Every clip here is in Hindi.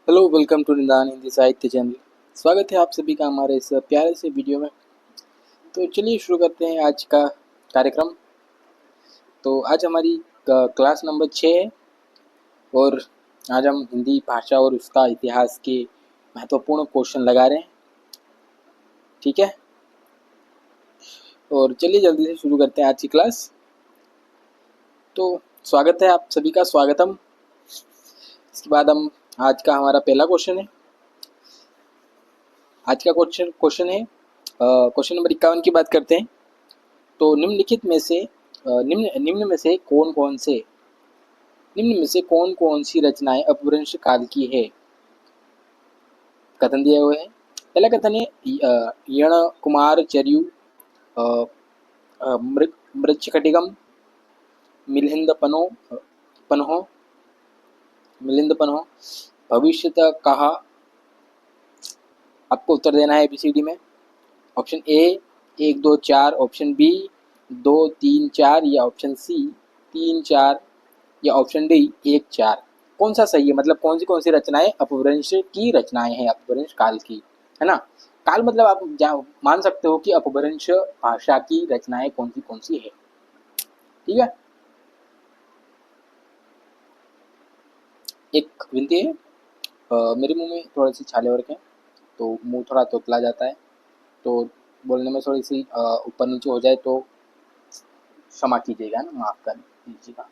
हेलो, वेलकम टू निदान हिंदी साहित्य चैनल। स्वागत है आप सभी का हमारे इस प्यारे से वीडियो में। तो चलिए शुरू करते हैं आज का कार्यक्रम। तो आज हमारी क्लास नंबर 6 है और आज हम हिंदी भाषा और उसका इतिहास के महत्वपूर्ण क्वेश्चन लगा रहे हैं। ठीक है, और चलिए जल्दी से शुरू करते हैं आज की क्लास। तो स्वागत है आप सभी का, स्वागतम। इसके बाद हम आज का हमारा पहला क्वेश्चन है। आज का क्वेश्चन है क्वेश्चन नंबर 51 की बात करते हैं। तो निम्नलिखित में से निम्न में से कौन कौन सी रचनाएं अपभ्रंश काल की है। कथन दिए हुए हैं। पहला कथन है यण कुमार चर्यु मृच्छकटिगम मिलिंद पन्हो भविष्यत कहा। आपको उत्तर देना है एबीसीडी में। ऑप्शन ए 1 2 4, ऑप्शन बी 2 3 4, या ऑप्शन सी 3 4, या ऑप्शन डी 1 4। कौन सा सही है, मतलब कौन सी रचनाएं अपभ्रंश की रचनाएं हैं, अपभ्रंश काल की, है ना। काल मतलब आप मान सकते हो कि अपभ्रंश भाषा की रचनाएं कौन सी है। ठीक है, एक विनती है, मेरे मुंह में थोड़ी सी छाले और हैं, तो मुंह थोड़ा तोतला जाता है, तो बोलने में थोड़ी सी ऊपर नीचे हो जाए तो क्षमा कीजिएगा ना, माफ कर दीजिएगा।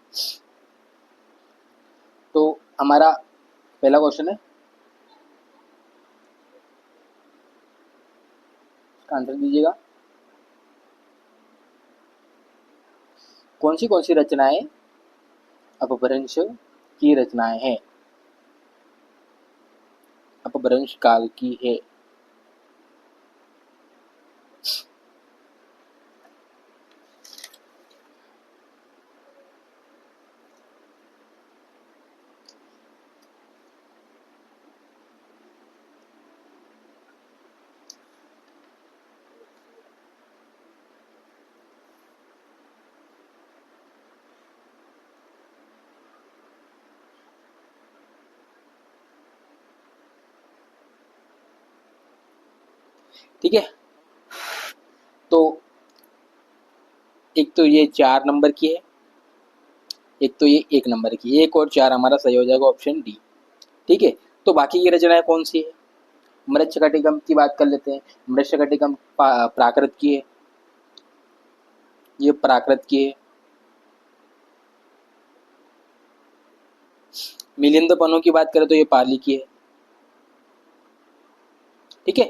तो हमारा पहला क्वेश्चन है, इसका आंसर दीजिएगा। कौन सी रचनाएं अपभ्रंश की रचनाएं हैं, अपभ्रंश काल की है। ठीक है, तो एक तो ये 4 नंबर की है, एक तो ये 1 नंबर की। 1 और 4 हमारा सही हो जाएगा, ऑप्शन डी। ठीक है, तो बाकी की रचनाएं कौन सी है। मृच्छकटिगम की बात कर लेते हैं। मृच्छकटिगम प्राकृत की है, ये प्राकृत की है। मिलिंद पन्हों की बात करें तो ये पाली की है। ठीक है,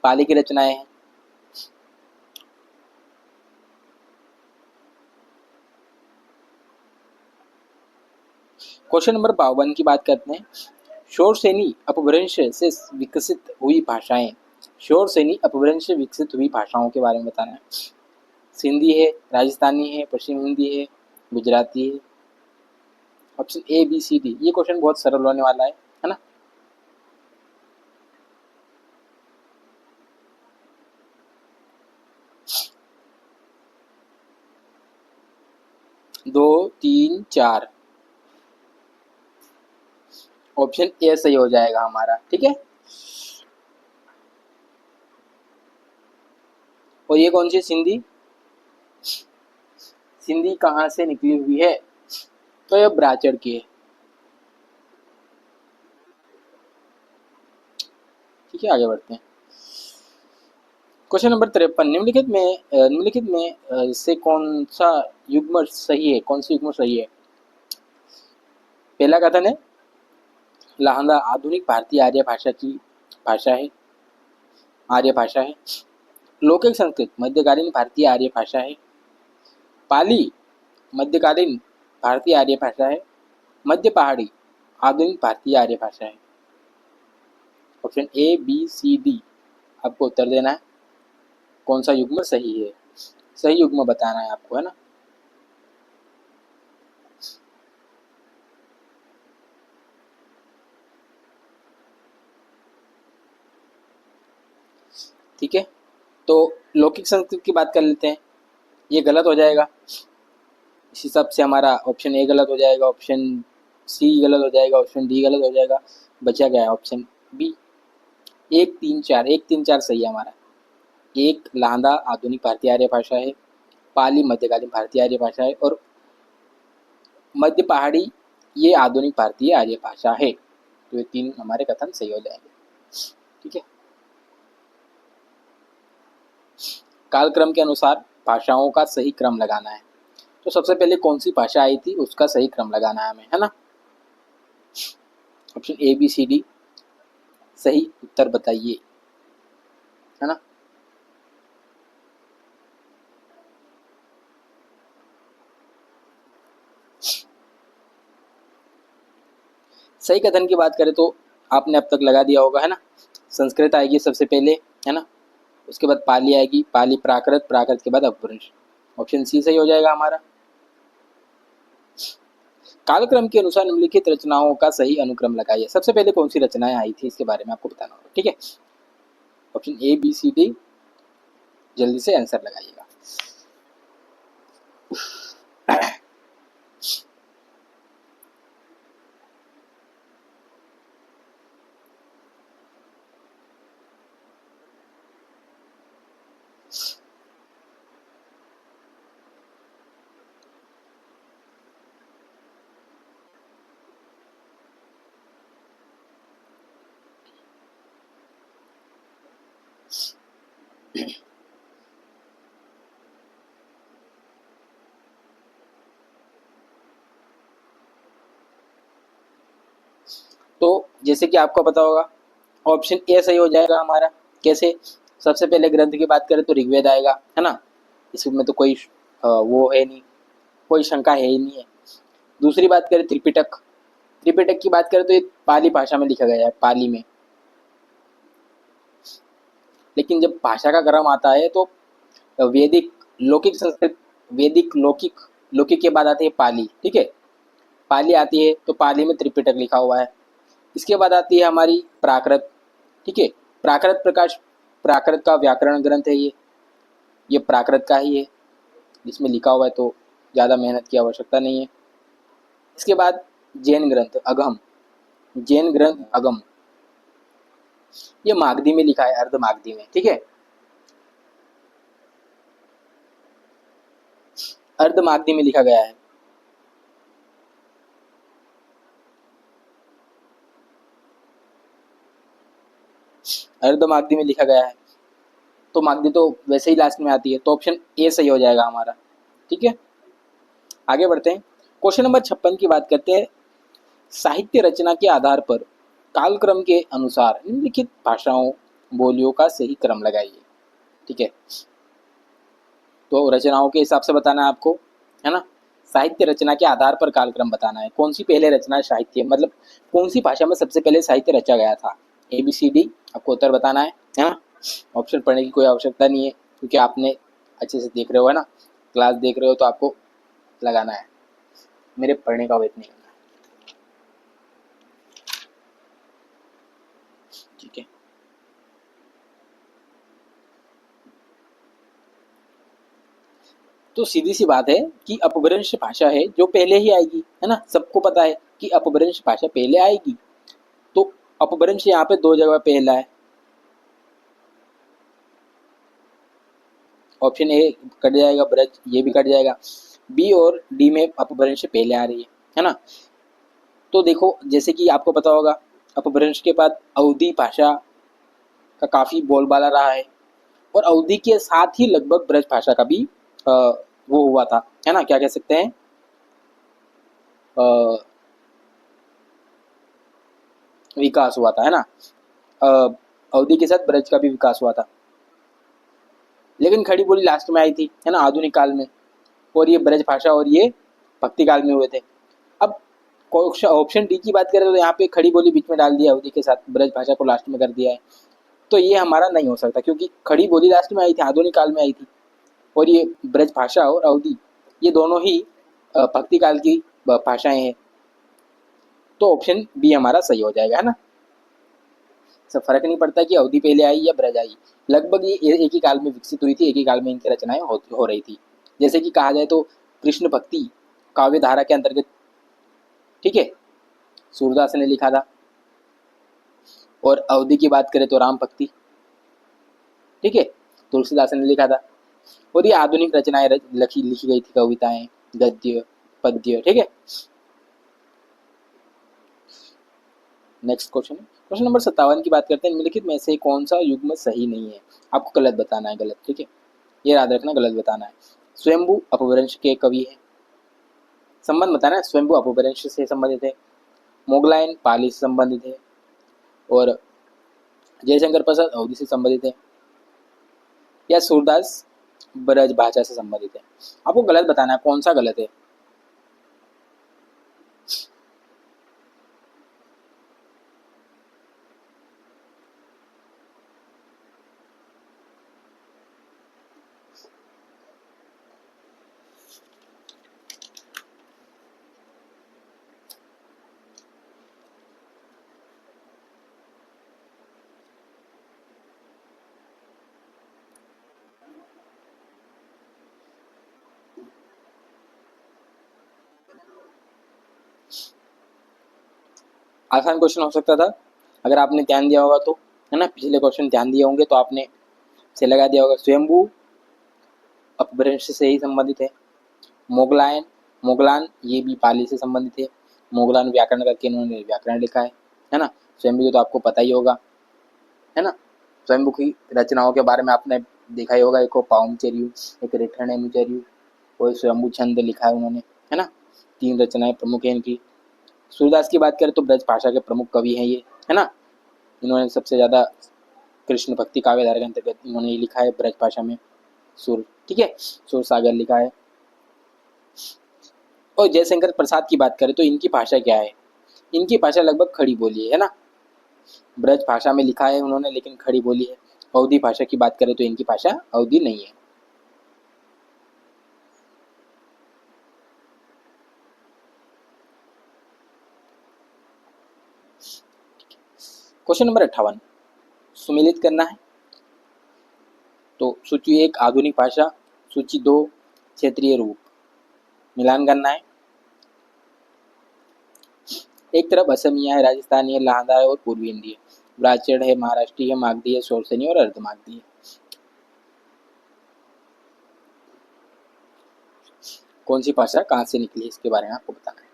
पाली की रचनाएं हैं। क्वेश्चन नंबर 52 की बात करते हैं। शोरसेनी अपभ्रंश से विकसित हुई भाषाएं। शोरसेनी अपभ्रंश से विकसित हुई भाषाओं के बारे में बताना है। सिंधी है, राजस्थानी है, पश्चिम हिंदी है, गुजराती है। Option A B C D. ये क्वेश्चन बहुत सरल होने वाला है ना। 2 3 4, ऑप्शन ए सही हो जाएगा हमारा। ठीक है, और ये कौन सी सिंधी, सिंधी कहाँ से निकली हुई है, तो ये ब्राचर की है। ठीक है, आगे बढ़ते हैं। Question number 53। निम्नलिखित में से कौन सा युग्म सही है, कौन सी युग्म सही है। पहला कथन है लहंदा आधुनिक भारतीय आर्य भाषा की भाषा है, आर्य भाषा है। लौकिक संस्कृत मध्यकालीन भारतीय आर्य भाषा है। पाली मध्यकालीन भारतीय आर्य भाषा है। मध्य पहाड़ी आधुनिक भारतीय आर्य भाषा है। Option A B C D आपको उत्तर देना है। कौन सा युग्म सही है, सही युग्म बताना है आपको, है ना। ठीक है, तो लौकिक संस्कृत की बात कर लेते हैं। ये गलत हो जाएगा, इस हिसाब से हमारा ऑप्शन ए गलत हो जाएगा, ऑप्शन सी गलत हो जाएगा, ऑप्शन डी गलत हो जाएगा, बचा गया है ऑप्शन बी। 1 3 4, 1 3 4 सही है हमारा। एक लांदा आधुनिक भारतीय आर्य भाषा है, पाली मध्यकालीन भारतीय आर्य भाषा है, और मध्य पहाड़ी ये आधुनिक भारतीय आर्य भाषा है। तो ये 3 हमारे कथन सही हो जाएंगे। ठीक है। कालक्रम के अनुसार भाषाओं का सही क्रम लगाना है। तो सबसे पहले कौन सी भाषा आई थी उसका सही क्रम लगाना है हमें, है ना। Option A B C D सही उत्तर बताइए, है ना। सही कथन की बात करें तो आपने अब तक लगा दिया होगा, है ना। संस्कृत आएगी सबसे पहले, है ना, उसके बाद पाली आएगी, पाली प्राकृत, प्राकृत के बाद अपभ्रंश। ऑप्शन सी सही हो जाएगा हमारा। कालक्रम के अनुसार निम्नलिखित रचनाओं का सही अनुक्रम लगाइए। सबसे पहले कौन सी रचनाएं आई थी इसके बारे में आपको बताना होगा। ठीक है। Option A B C D जल्दी से आंसर लगाइएगा। तो जैसे कि आपको पता होगा ऑप्शन ए सही हो जाएगा हमारा। कैसे? सबसे पहले ग्रंथ की बात करें तो ऋग्वेद आएगा, है ना, इसमें तो कोई वो है नहीं, कोई शंका है ही नहीं है। दूसरी बात करें त्रिपिटक, त्रिपिटक की बात करें तो ये पाली भाषा में लिखा गया है, पाली में। लेकिन जब भाषा का क्रम आता है तो वैदिक लौकिक संस्कृत, वैदिक लौकिक, लौकिक के बाद आती है पाली। ठीक है। पाली आती है तो पाली में त्रिपिटक लिखा हुआ है। इसके बाद आती है हमारी प्राकृत। ठीक है। प्राकृत प्रकाश, प्राकृत का व्याकरण ग्रंथ है ये प्राकृत का ही है, जिसमें लिखा हुआ है, तो ज़्यादा मेहनत की आवश्यकता नहीं है। इसके बाद जैन ग्रंथ अगम, जैन ग्रंथ अगम, ये मागधी में लिखा है, अर्ध मागधी में। ठीक है। अर्ध मागधी में लिखा गया है। अर्ध मागधी में लिखा गया है, तो मागधी तो वैसे ही लास्ट में आती है, तो ऑप्शन ए सही हो जाएगा हमारा। ठीक है। आगे बढ़ते हैं। क्वेश्चन नंबर 56 की बात करते हैं। साहित्य रचना के आधार पर कालक्रम के अनुसार निम्नलिखित भाषाओं बोलियों का सही क्रम लगाइए। ठीक है। तो रचनाओं के हिसाब से बताना है आपको, है ना। साहित्य रचना के आधार पर कालक्रम बताना है, कौन सी पहले रचना साहित्य, मतलब कौन सी भाषा में सबसे पहले साहित्य रचा गया था। ए बी सी डी आपको उत्तर बताना है ना। ऑप्शन पढ़ने की कोई आवश्यकता नहीं है, क्योंकि आपने अच्छे से देख रहे हो, है ना, क्लास देख रहे हो, तो आपको लगाना है, मेरे पढ़ने का वेट नहीं करना है। ठीक है। तो सीधी सी बात है कि अपभ्रंश भाषा है जो पहले ही आएगी, है ना। सबको पता है कि अपभ्रंश भाषा पहले आएगी, तो अपभ्रंश यहाँ पे 2 जगह पहला है। ऑप्शन ए कट जाएगा, ब्रज ये भी कट जाएगा, बी और डी में अपभ्रंश पहले आ रही है ना। तो देखो, जैसे कि आपको पता होगा अपभ्रंश के बाद अवधी भाषा का काफ़ी बोलबाला रहा है, और अवधि के साथ ही लगभग ब्रज भाषा का भी वो हुआ था, है ना, क्या कह सकते हैं, विकास हुआ था, है ना। अवधि के साथ ब्रज का भी विकास हुआ था। लेकिन खड़ी बोली लास्ट में आई थी, है ना, आधुनिक काल में, और ये ब्रज भाषा और ये भक्ति काल में हुए थे। अब ऑप्शन डी की बात करें तो यहाँ पे खड़ी बोली बीच में डाल दिया, अवधि के साथ ब्रज भाषा को लास्ट में कर दिया है, तो ये हमारा नहीं हो सकता, क्योंकि खड़ी बोली लास्ट में आई थी, आधुनिक काल में आई थी, और ये ब्रज भाषा और अवधि ये दोनों ही भक्ति काल की भाषाएं हैं। तो ऑप्शन बी हमारा सही हो जाएगा, है ना। सब फर्क नहीं पड़ता कि अवधि पहले आई या ब्रज आई, लगभग ये एक ही काल में विकसित हुई थी, एक ही काल में इनकी रचनाएं हो रही थी। जैसे कि कहा जाए तो कृष्ण भक्ति काव्य धारा के अंतर्गत, ठीक है, सूरदास ने लिखा था। और अवधि की बात करें तो राम भक्ति, ठीक है, तुलसीदास ने लिखा था। और ये आधुनिक रचनाएं लिखी गई थी, कविताएं, गद्य, पद्य, ठीक है। नेक्स्ट क्वेश्चन, क्वेश्चन नंबर 57 की बात करते हैं। निम्नलिखित में से कौन सा युग्म सही नहीं है? आपको गलत बताना है, गलत, ठीक है, ये याद रखना, गलत बताना है। स्वयंभू अपभ्रंश के कवि है, संबंध बताना है, स्वयंभू अपभ्रंश से संबंधित है, मोगलायन पाली से संबंधित है, और जयशंकर प्रसाद अवधि से संबंधित है, या सूरदास ब्रज भाषा से संबंधित है। आपको गलत बताना है, कौन सा गलत है। आसान क्वेश्चन हो सकता था अगर आपने ध्यान दिया होगा तो, है ना, पिछले क्वेश्चन ध्यान दिए होंगे तो आपने से लगा दिया होगा। स्वयंभू अपभ्रंश से ही संबंधित है। मोगलायन, मोगलान ये भी पाली से संबंधित है। मोगलान व्याकरण करके इन्होंने व्याकरण लिखा है ना। स्वयंभू को तो आपको पता ही होगा, है ना। स्वयंभू की रचनाओं के बारे में आपने देखा ही होगा, एक पाउमचर्यु, एक रेठणेमुचर्यु, और स्वयंभू छंद लिखा है उन्होंने, है ना। 3 रचनाएं प्रमुख है इनकी। सूरदास की बात करें तो ब्रज भाषा के प्रमुख कवि हैं ये, है ना। इन्होंने सबसे ज्यादा कृष्ण भक्ति काव्यधारा के अंतर्गत इन्होंने ये लिखा है ब्रज भाषा में, सुर, ठीक है, सुर सागर लिखा है। और जयशंकर प्रसाद की बात करें तो इनकी भाषा क्या है? इनकी भाषा लगभग खड़ी बोली है ना। ब्रज भाषा में लिखा है उन्होंने, लेकिन खड़ी बोली है। अवधी भाषा की बात करें तो इनकी भाषा अवधी नहीं है। क्वेश्चन नंबर 58 सुमेलित करना है। तो सूची 1 आधुनिक भाषा, सूची 2 क्षेत्रीय रूप, मिलान करना है। एक तरफ असमिया है, राजस्थानी है, लाहदा है और पूर्वी हिंदी है। ब्राह्मण है, महाराष्ट्री है, मागधी है, शोरसेनी और अर्धमागधी है। कौन सी भाषा कहाँ से निकली है इसके बारे में आपको बताना है।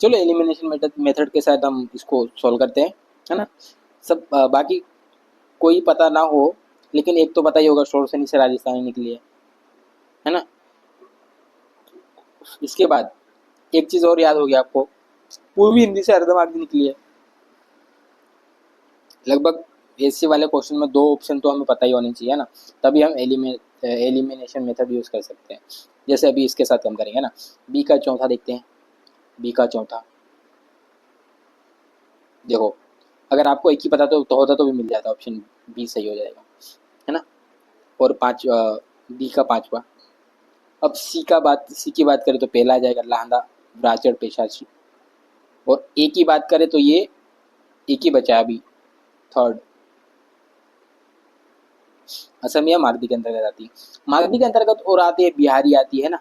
चलो एलिमिनेशन मेथड के साथ हम इसको सॉल्व करते हैं, है ना। सब बाकी कोई पता ना हो, लेकिन एक तो पता ही होगा, शोरसेनी से राजस्थानी निकली है ना। इसके बाद एक चीज और याद होगी आपको, पूर्वी हिंदी से अर्धमागधी निकली है। लगभग ऐसे वाले क्वेश्चन में 2 ऑप्शन तो हमें पता ही होने चाहिए ना, तभी हम एलिमिनेशन मेथड यूज कर सकते हैं। जैसे अभी इसके साथ हम करेंगे ना। बी का चौथा देखते हैं। बी का चौथा देखो, अगर आपको एक ही पता तो होता तो भी मिल जाता, ऑप्शन बी सही हो जाएगा, है ना। और बी का 5वां। अब सी की बात करें तो पहला आ जाएगा लाहंदा, ब्राह्मण, पेशाची। और ए की बात करें तो ये एक ही बचा अभी, थर्ड, असमिया मागधी के अंतर्गत आती है। मागधी के अंतर्गत और आती है बिहारी, आती है ना,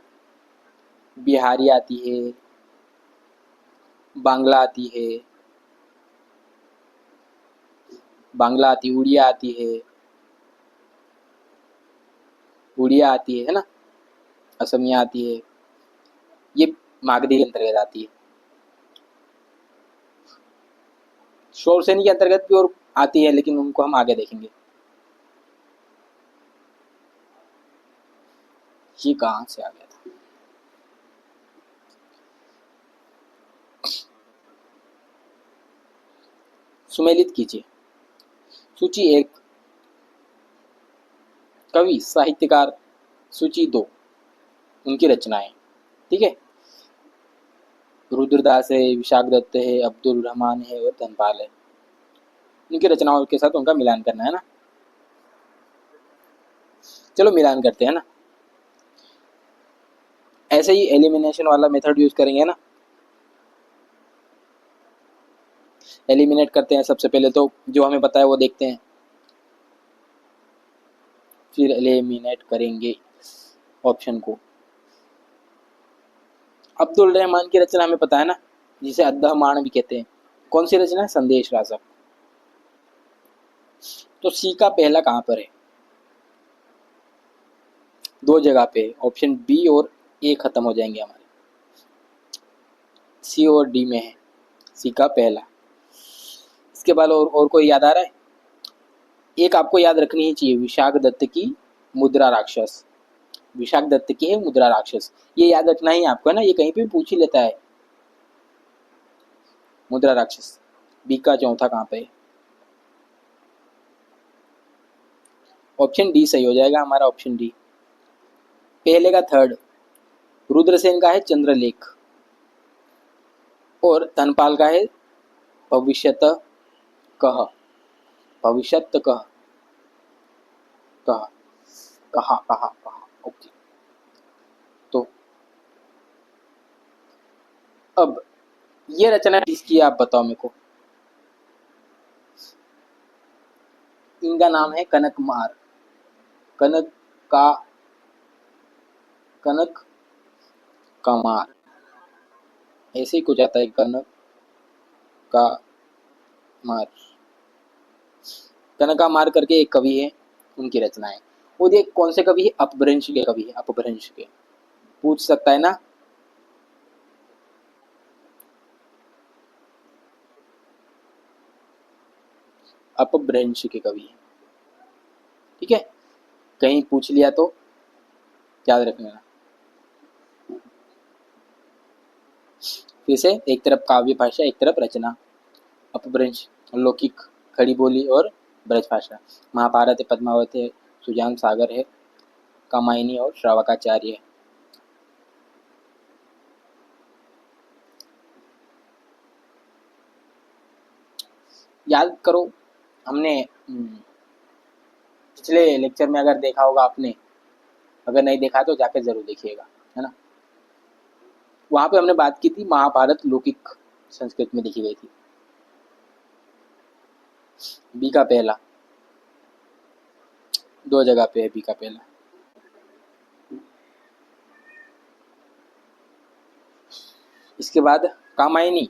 बिहारी आती है, बांग्ला आती है, बांग्ला आती, उड़िया आती है, उड़िया आती है ना, असमिया आती है, ये मागधी के अंतर्गत आती है। शोरसेनी के अंतर्गत भी और आती है, लेकिन उनको हम आगे देखेंगे। ये कहां से आ गया था? सुमेलित कीजिए। सूची 1 कवि साहित्यकार, सूची 2 उनकी रचनाएं, ठीक है। रुद्रदास है, विशाख दत्त है, अब्दुल रहमान है और धनपाल है। इनकी रचनाओं के साथ उनका मिलान करना है ना। चलो मिलान करते हैं ना। ऐसे ही एलिमिनेशन वाला मेथड यूज करेंगे ना। एलिमिनेट करते हैं। सबसे पहले तो जो हमें पता है वो देखते हैं, फिर एलिमिनेट करेंगे ऑप्शन को। अब्दुल रहमान की रचना हमें पता है ना, जिसे अद्दहमाण भी कहते हैं। कौन सी रचना है? संदेश राजक। तो सी का पहला कहाँ पर है? दो जगह पे, ऑप्शन बी और ए खत्म हो जाएंगे हमारे, सी और डी में है सी का पहला। इसके बाद और कोई याद आ रहा है? एक आपको याद रखनी ही चाहिए, विशाख दत्त की मुद्रा राक्षस। विशाख दत्त की है मुद्रा राक्षस, ये याद रखना ही आपको है ना, ये कहीं पे पूछ ही लेता है। मुद्रा राक्षस बी का चौथा कहाँ पे है? ऑप्शन डी सही हो जाएगा हमारा, ऑप्शन डी। पहले का थर्ड, रुद्रसेन का है चंद्रलेख, और धनपाल का है भविष्यत कह। भविष्यत कह, कह, कहा, कहा, कहा। ओके, तो अब ये रचना किसकी है आप बताओ मेरे को। इनका नाम है कनक मार। कनक का, कनक का मार, ऐसे ही कुछ आता है, कनक का मार। कनक का मार करके एक कवि है, उनकी रचना है। वो देख कौन से कवि है? अपभ्रंश के कवि है, अपभ्रंश के। पूछ सकता है ना। अपभ्रंश के कवि है, ठीक है, कहीं पूछ लिया तो याद रख लेना। फिर से, एक तरफ काव्य भाषा, एक तरफ रचना। अपभ्रंश लौकिक, खड़ी बोली और ब्रज भाषा। महाभारत है, पद्मावत है, सुजान सागर है, कामायनी और श्रावकाचार्य है। याद करो, हमने पिछले लेक्चर में अगर देखा होगा आपने, अगर नहीं देखा तो जाके जरूर देखिएगा, है ना। वहां पे हमने बात की थी महाभारत लौकिक संस्कृत में लिखी गई थी। बी का पहला, दो जगह पे है बी का पहला। इसके बाद कामायनी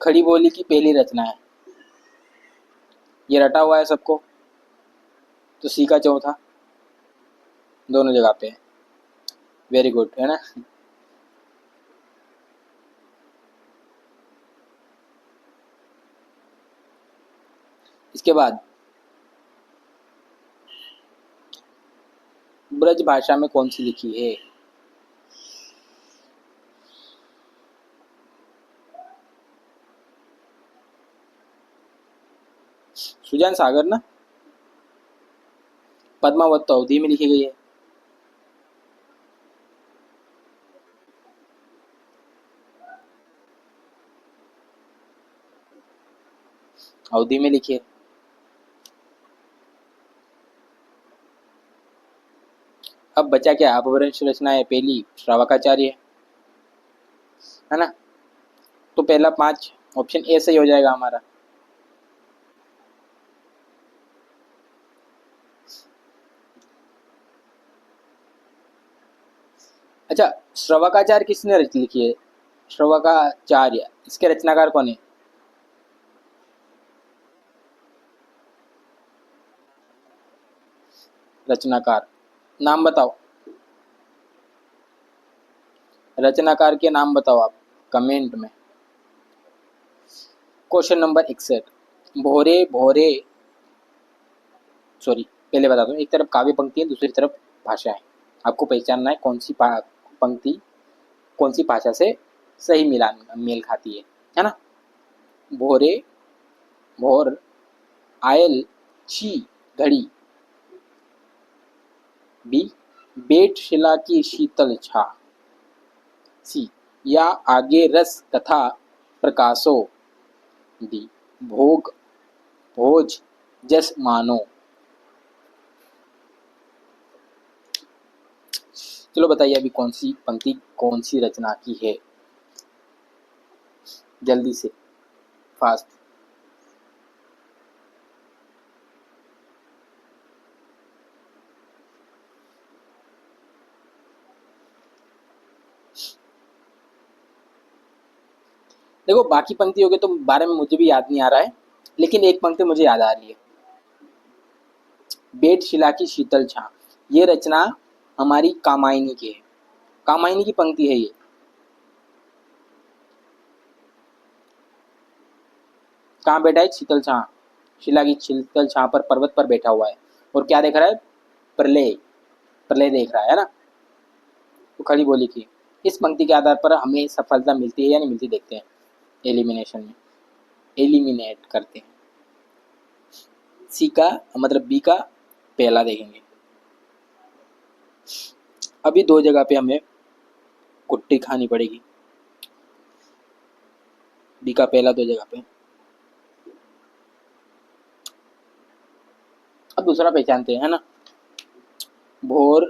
खड़ी बोली की पहली रचना है, ये रटा हुआ है सबको। तो सी का चौथा, दोनों जगह पे है। वेरी गुड, है ना। इसके बाद ब्रज भाषा में कौन सी लिखी है? सुजान सागर ना। पद्मावत तो अवधि में लिखी गई है। अवधि में लिखी है। अब बचा क्या? अपभ्रंश रचना है पहली, श्रावकाचार्य, है ना। तो पहला 5 ऑप्शन ए सही हो जाएगा हमारा। अच्छा, श्रवकाचार्य किसने लिखी है? श्रवकाचार्य, इसके रचनाकार कौन है? रचनाकार नाम बताओ, रचनाकार के नाम बताओ आप कमेंट में। क्वेश्चन नंबर 61, भोरे भोरे, सॉरी पहले बता दो, एक तरफ काव्य पंक्ति है, दूसरी तरफ भाषा है। आपको पहचानना है कौन सी पंक्ति कौन सी भाषा से सही मिलान मेल खाती है ना। भोरे भोर, आयल ची घड़ी, बी बेट शिला की शीतल छा, सी या आगे रस कथा प्रकाशो, डी भोग भोज जस मानो। चलो बताइए अभी कौन सी पंक्ति कौन सी रचना की है, जल्दी से, फास्ट। देखो बाकी पंक्तियों के तो बारे में मुझे भी याद नहीं आ रहा है, लेकिन एक पंक्ति मुझे याद आ रही है। बेट शिला की शीतल छां, ये रचना हमारी कामायनी की है। कामायनी की पंक्ति है ये। कहाँ बैठा है? शीतल छां, शिला की शीतल छां पर, पर्वत पर बैठा हुआ है और क्या देख रहा है? प्रलय, प्रलय देख रहा है ना। तो खड़ी बोली की इस पंक्ति के आधार पर हमें सफलता मिलती है या नहीं मिलती, देखते हैं एलिमिनेशन में। एलिमिनेट करते हैं। सी का मतलब बी का पहला देखेंगे। अभी दो जगह पे हमें कुट्टी खानी पड़ेगी। बी का पहला दो जगह पे। अब दूसरा पहचानते हैं, है ना। भोर,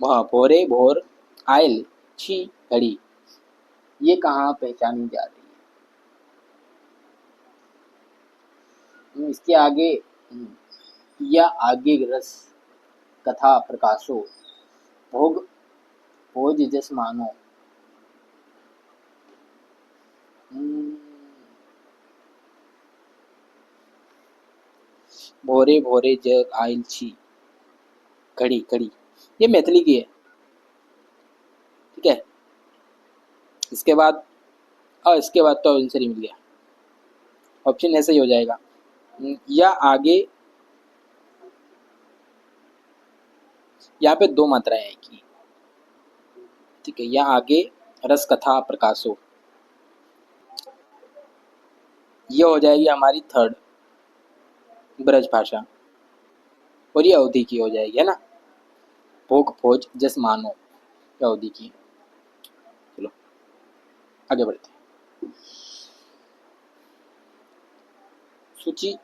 हाँ भोरे भोर आयल छी घड़ी, ये कहाँ पहचानी जा रही है? इसके आगे या आगे रस कथा प्रकाशो, भोग भोज जस मानो। भोरे भोरे जग आयल छी घड़ी, घड़ी ये मैथिली की है, ठीक है। इसके बाद इसके बाद तो आंसर ही मिल गया, ऑप्शन ऐसे ही हो जाएगा। या आगे, यहाँ पे दो मात्राएं हैं की, ठीक है। या आगे रस कथा प्रकाशो, ये हो जाएगी हमारी थर्ड ब्रज भाषा, और ये अवधि की हो जाएगी, है ना। भोग भोज जस मानो, ये अवधि की। चलो आगे बढ़ते हैं। सूची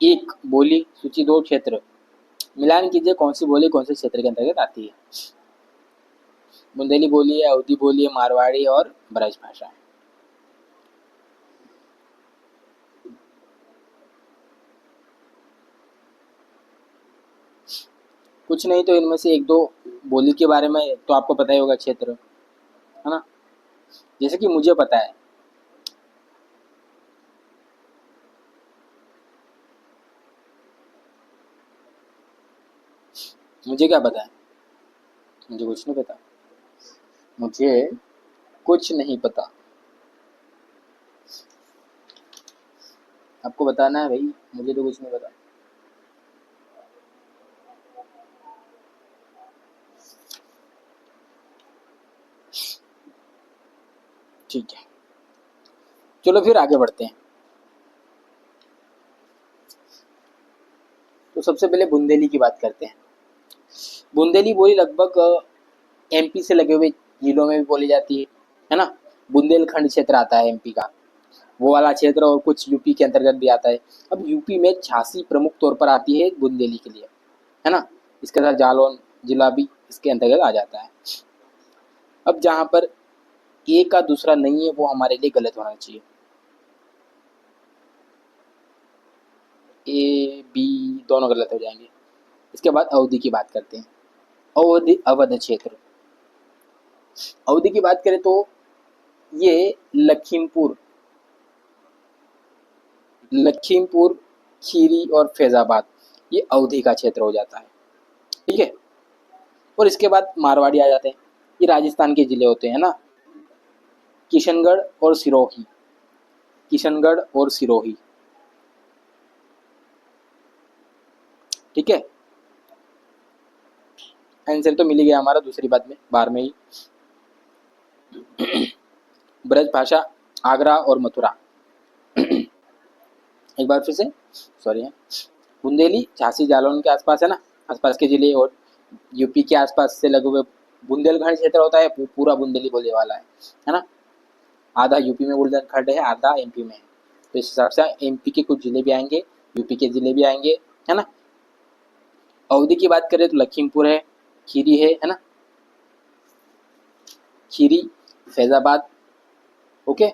एक बोली, सूची दो क्षेत्र। मिलान कीजिए कौन सी बोली कौन से क्षेत्र के अंतर्गत आती है। बुंदेली बोली है, अवधी बोली है, मारवाड़ी और ब्रज भाषा है। कुछ नहीं तो इनमें से एक दो बोली के बारे में तो आपको पता ही होगा, क्षेत्र, है ना। जैसे कि मुझे पता है, मुझे क्या पता है? मुझे कुछ नहीं पता, मुझे कुछ नहीं पता। आपको बताना है भाई, मुझे तो कुछ नहीं पता। ठीक है, चलो फिर आगे बढ़ते हैं। तो सबसे पहले बुंदेली की बात करते हैं। बुंदेली बोली लगभग एमपी से लगे हुए जिलों में भी बोली जाती है ना। बुंदेलखंड क्षेत्र आता है एमपी का, वो वाला क्षेत्र, और कुछ यूपी के अंतर्गत भी आता है। अब यूपी में झांसी प्रमुख तौर पर आती है बुंदेली के लिए, है ना। इसके साथ जालौन जिला भी इसके अंतर्गत आ जाता है। अब जहाँ पर ए का दूसरा नहीं है वो हमारे लिए गलत होना चाहिए। ए बी दोनों गलत हो जाएंगे। इसके बाद अवधि की बात करते हैं। अवधि, अवध क्षेत्र। अवधि की बात करें तो ये लखीमपुर, लखीमपुर, खीरी और फैजाबाद, ये अवधि का क्षेत्र हो जाता है, ठीक है। और इसके बाद मारवाड़ी आ जाते हैं। ये राजस्थान के जिले होते हैं ना, किशनगढ़ और सिरोही, किशनगढ़ और सिरोही, ठीक है। आंसर तो मिल ही गया हमारा दूसरी बात में, बार में ही। ब्रज भाषा आगरा और मथुरा। एक बार फिर से, सॉरी है। बुंदेली झांसी जालौन के आसपास है ना, आसपास के जिले, और यूपी के आसपास से लगे हुए बुंदेलखंड क्षेत्र होता है, पूरा बुंदेली बोलने वाला है ना। आधा यूपी में बुंदेलखंड है, आधा एमपी में है। तो इस हिसाब से एमपी के कुछ जिले भी आएंगे, यूपी के जिले भी आएंगे, है ना। अवधि की बात करें तो लखीमपुर है, खीरी है ना, खीरी, फैजाबाद, ओके।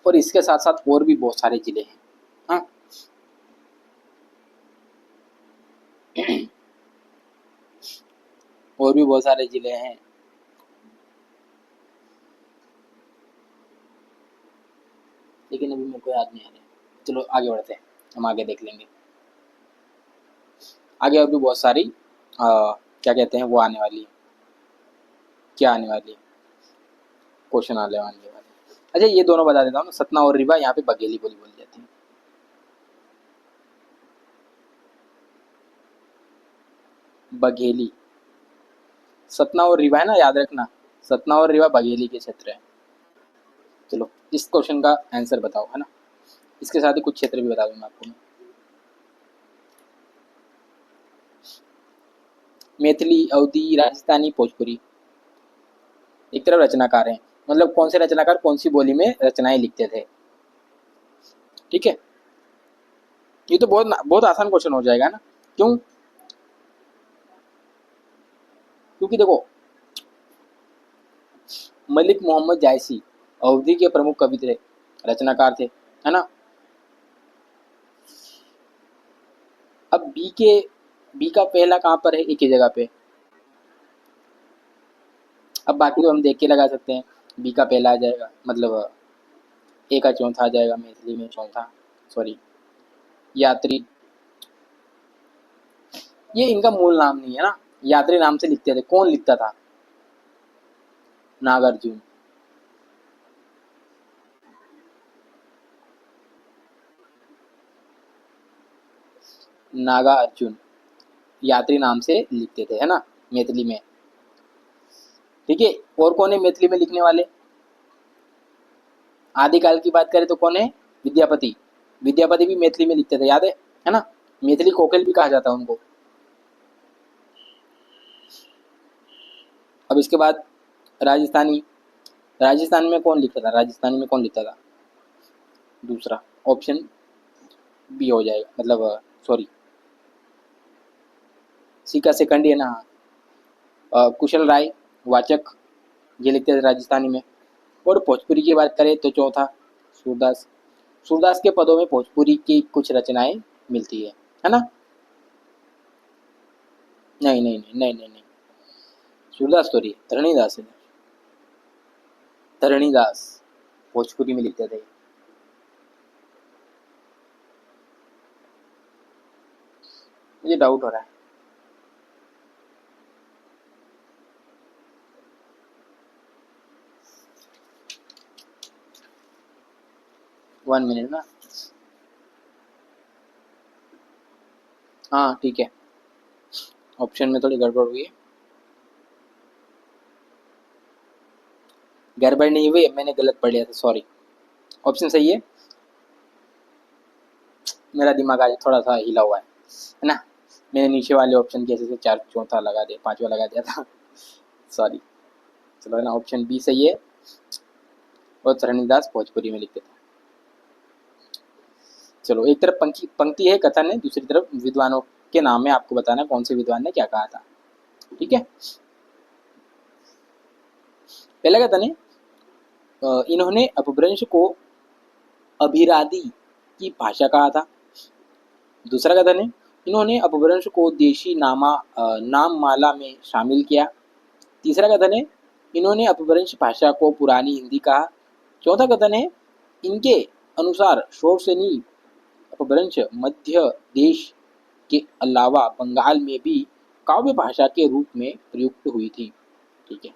और इसके साथ साथ और भी बहुत सारे जिले हैं, हाँ। और भी बहुत सारे जिले हैं। लेकिन अभी मेरे को याद नहीं आ रहा। चलो आगे बढ़ते हैं, हम आगे देख लेंगे। आगे और भी बहुत सारी क्या कहते हैं वो आने वाली है। क्या आने वाली है? क्वेश्चन आने वाले। अच्छा ये दोनों बता देता हूँ ना, सतना और रीवा यहाँ पे बघेली बोली बोली जाती है। बघेली, सतना और रीवा है ना, याद रखना, सतना और रीवा बघेली के क्षेत्र है। चलो इस क्वेश्चन का आंसर बताओ, है ना। इसके साथ ही कुछ क्षेत्र भी बता दूंगा आपको मैं। मैथिली, अवधी, राजस्थानी, भोजपुरी। एक तरफ रचनाकार हैं, मतलब कौन से रचनाकार कौन सी बोली में रचनाएं लिखते थे। ठीक है, ये तो बहुत बहुत आसान क्वेश्चन हो जाएगा ना। क्यों? क्योंकि देखो मलिक मोहम्मद जायसी अवधी के प्रमुख कवि थे, रचनाकार थे, है ना। अब बी का पहला कहाँ पर है, एक ही जगह पे। अब बाकी तो हम देख के लगा सकते हैं। बी का पहला आ जाएगा, मतलब ए का चौथा आ जाएगा, मैथिली में चौथा, सॉरी यात्री। ये इनका मूल नाम नहीं है ना, यात्री नाम से लिखते थे। कौन लिखता था? नागार्जुन। नागा अर्जुन यात्री नाम से लिखते थे, है ना, मैथिली में। ठीक है, और कौन है मैथिली में लिखने वाले? आदिकाल की बात करें तो कौन है? विद्यापति। विद्यापति भी मैथिली में लिखते थे, याद है ना। मैथिली कोकिल भी कहा जाता है उनको। अब इसके बाद राजस्थानी। राजस्थान में कौन लिखता था? राजस्थानी में कौन लिखता था? दूसरा ऑप्शन बी हो जाएगा, मतलब सॉरी सी का सेकंड ही है ना। कुशल राय वाचक ये लिखते थे राजस्थानी में। और भोजपुरी की बात करें तो चौथा सूरदास। सूरदास के पदों में भोजपुरी की कुछ रचनाएं मिलती है ना। नहीं नहीं नहीं नहीं नहीं नहीं, सूरदास तो रही धरणीदास है। धरणीदास भोजपुरी में लिखते थे। मुझे डाउट हो रहा है। वन मिनट ना। हाँ ठीक है, ऑप्शन में थोड़ी गड़बड़ हुई है। गड़बड़ नहीं हुई, मैंने गलत पढ़ लिया था, सॉरी। ऑप्शन सही है। मेरा दिमाग आज थोड़ा सा हिला हुआ है ना। मैंने नीचे वाले ऑप्शन की ऐसे से चार चौथा लगा दिया, पांचवा लगा दिया था। सॉरी। चलो है ना, ऑप्शन बी सही है। और धरणीदास भोजपुरी में लिखते थे। चलो एक तरफ पंक्ति पंक्ति है, कथन है, दूसरी तरफ विद्वानों के नाम है, आपको बताना कौन से विद्वान ने क्या कहा था। ठीक है, पहला कथन है इन्होंने अपभ्रंश को अभिरादि की भाषा कहा था। दूसरा कथन है इन्होंने अपभ्रंश को देशी नाम माला में शामिल किया। तीसरा कथन है इन्होंने अपभ्रंश भाषा को पुरानी हिंदी कहा। चौथा कथन है इनके अनुसार शोरसेनी अपभ्रंश मध्य देश के अलावा बंगाल में भी काव्य भाषा के रूप में प्रयुक्त हुई थी। ठीक है,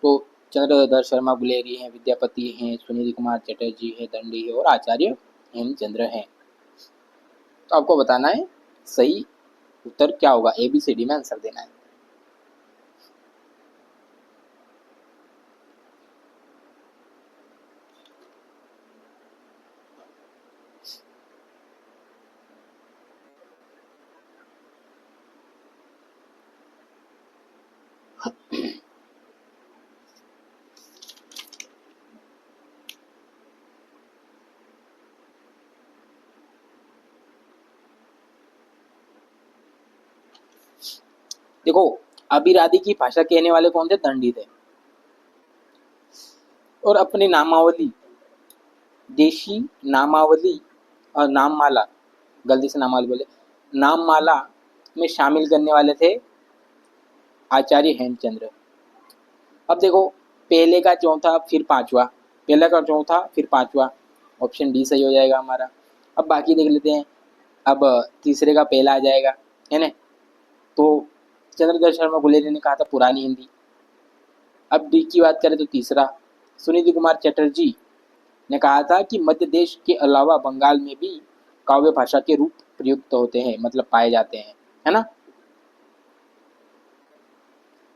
तो चंद्रधर शर्मा गुलेरी हैं, विद्यापति हैं, सुनील कुमार चटर्जी है, दंडी है और आचार्य हेमचंद्र हैं। तो आपको बताना है सही उत्तर क्या होगा, ABCD में आंसर देना है। देखो अभिरादि की भाषा कहने वाले कौन थे? दंडी थे। और अपनी नामावली, देशी नामावली और नाममाला, गलती से नामावली बोले, नाममाला में शामिल करने वाले थे आचार्य हेमचंद्र। अब देखो पहले का चौथा फिर पांचवा, पहला का चौथा फिर पांचवा, ऑप्शन डी सही हो जाएगा हमारा। अब बाकी देख लेते हैं। अब तीसरे का पहला आ जाएगा, है ना, तो चंद्रधर शर्मा गुलेरिया ने कहा था पुरानी हिंदी। अब डी की बात करें तो तीसरा सुनीति कुमार चटर्जी ने कहा था कि मध्य देश के अलावा बंगाल में भी काव्य भाषा के रूप प्रयुक्त होते हैं, मतलब पाए जाते हैं, है ना।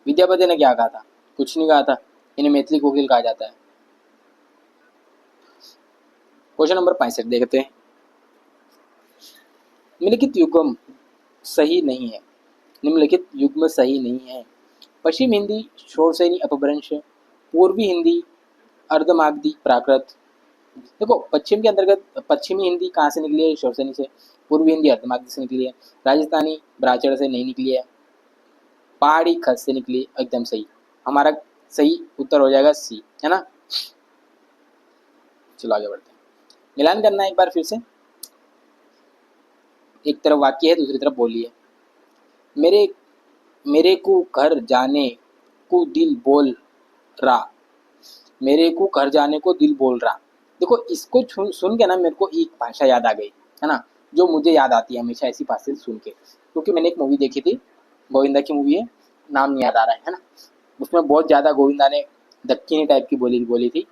विद्यापति ने क्या कहा था? कुछ नहीं कहा था, इन्हें मैथिली कोकिल कहा जाता है। क्वेश्चन नंबर 65 देखते हैं। निम्नलिखित युग्म सही नहीं है, निम्नलिखित युग्म सही नहीं है। पश्चिम हिंदी शोरसेनी अपभ्रंश, पूर्वी हिंदी अर्धमागधी प्राकृत। देखो पश्चिम के अंतर्गत पश्चिमी हिंदी कहाँ से निकली है? शोरसेनी से। पूर्वी हिंदी अर्धमागधी से निकली है। राजस्थानी ब्राचड़ से नहीं निकली है। पहाड़ी खत से निकली, एकदम सही। हमारा सही उत्तर हो जाएगा सी, है ना। चलो आगे बढ़ते हैं। मिलान करना है एक बार फिर से। एक तरफ वाक्य है, दूसरी तरफ बोली है। मेरे मेरे को घर जाने को दिल बोल रहा, मेरे को घर जाने को दिल बोल रहा। देखो इसको सुन के ना मेरे को एक भाषा याद आ गई, है ना, जो मुझे याद आती है हमेशा ऐसी भाषा सुन के, क्योंकि मैंने एक मूवी देखी थी, गोविंदा की मूवी है, नाम नहीं याद आ रहा है ना। उसमें बहुत ज़्यादा गोविंदा ने दक्खनी टाइप की बोली थी।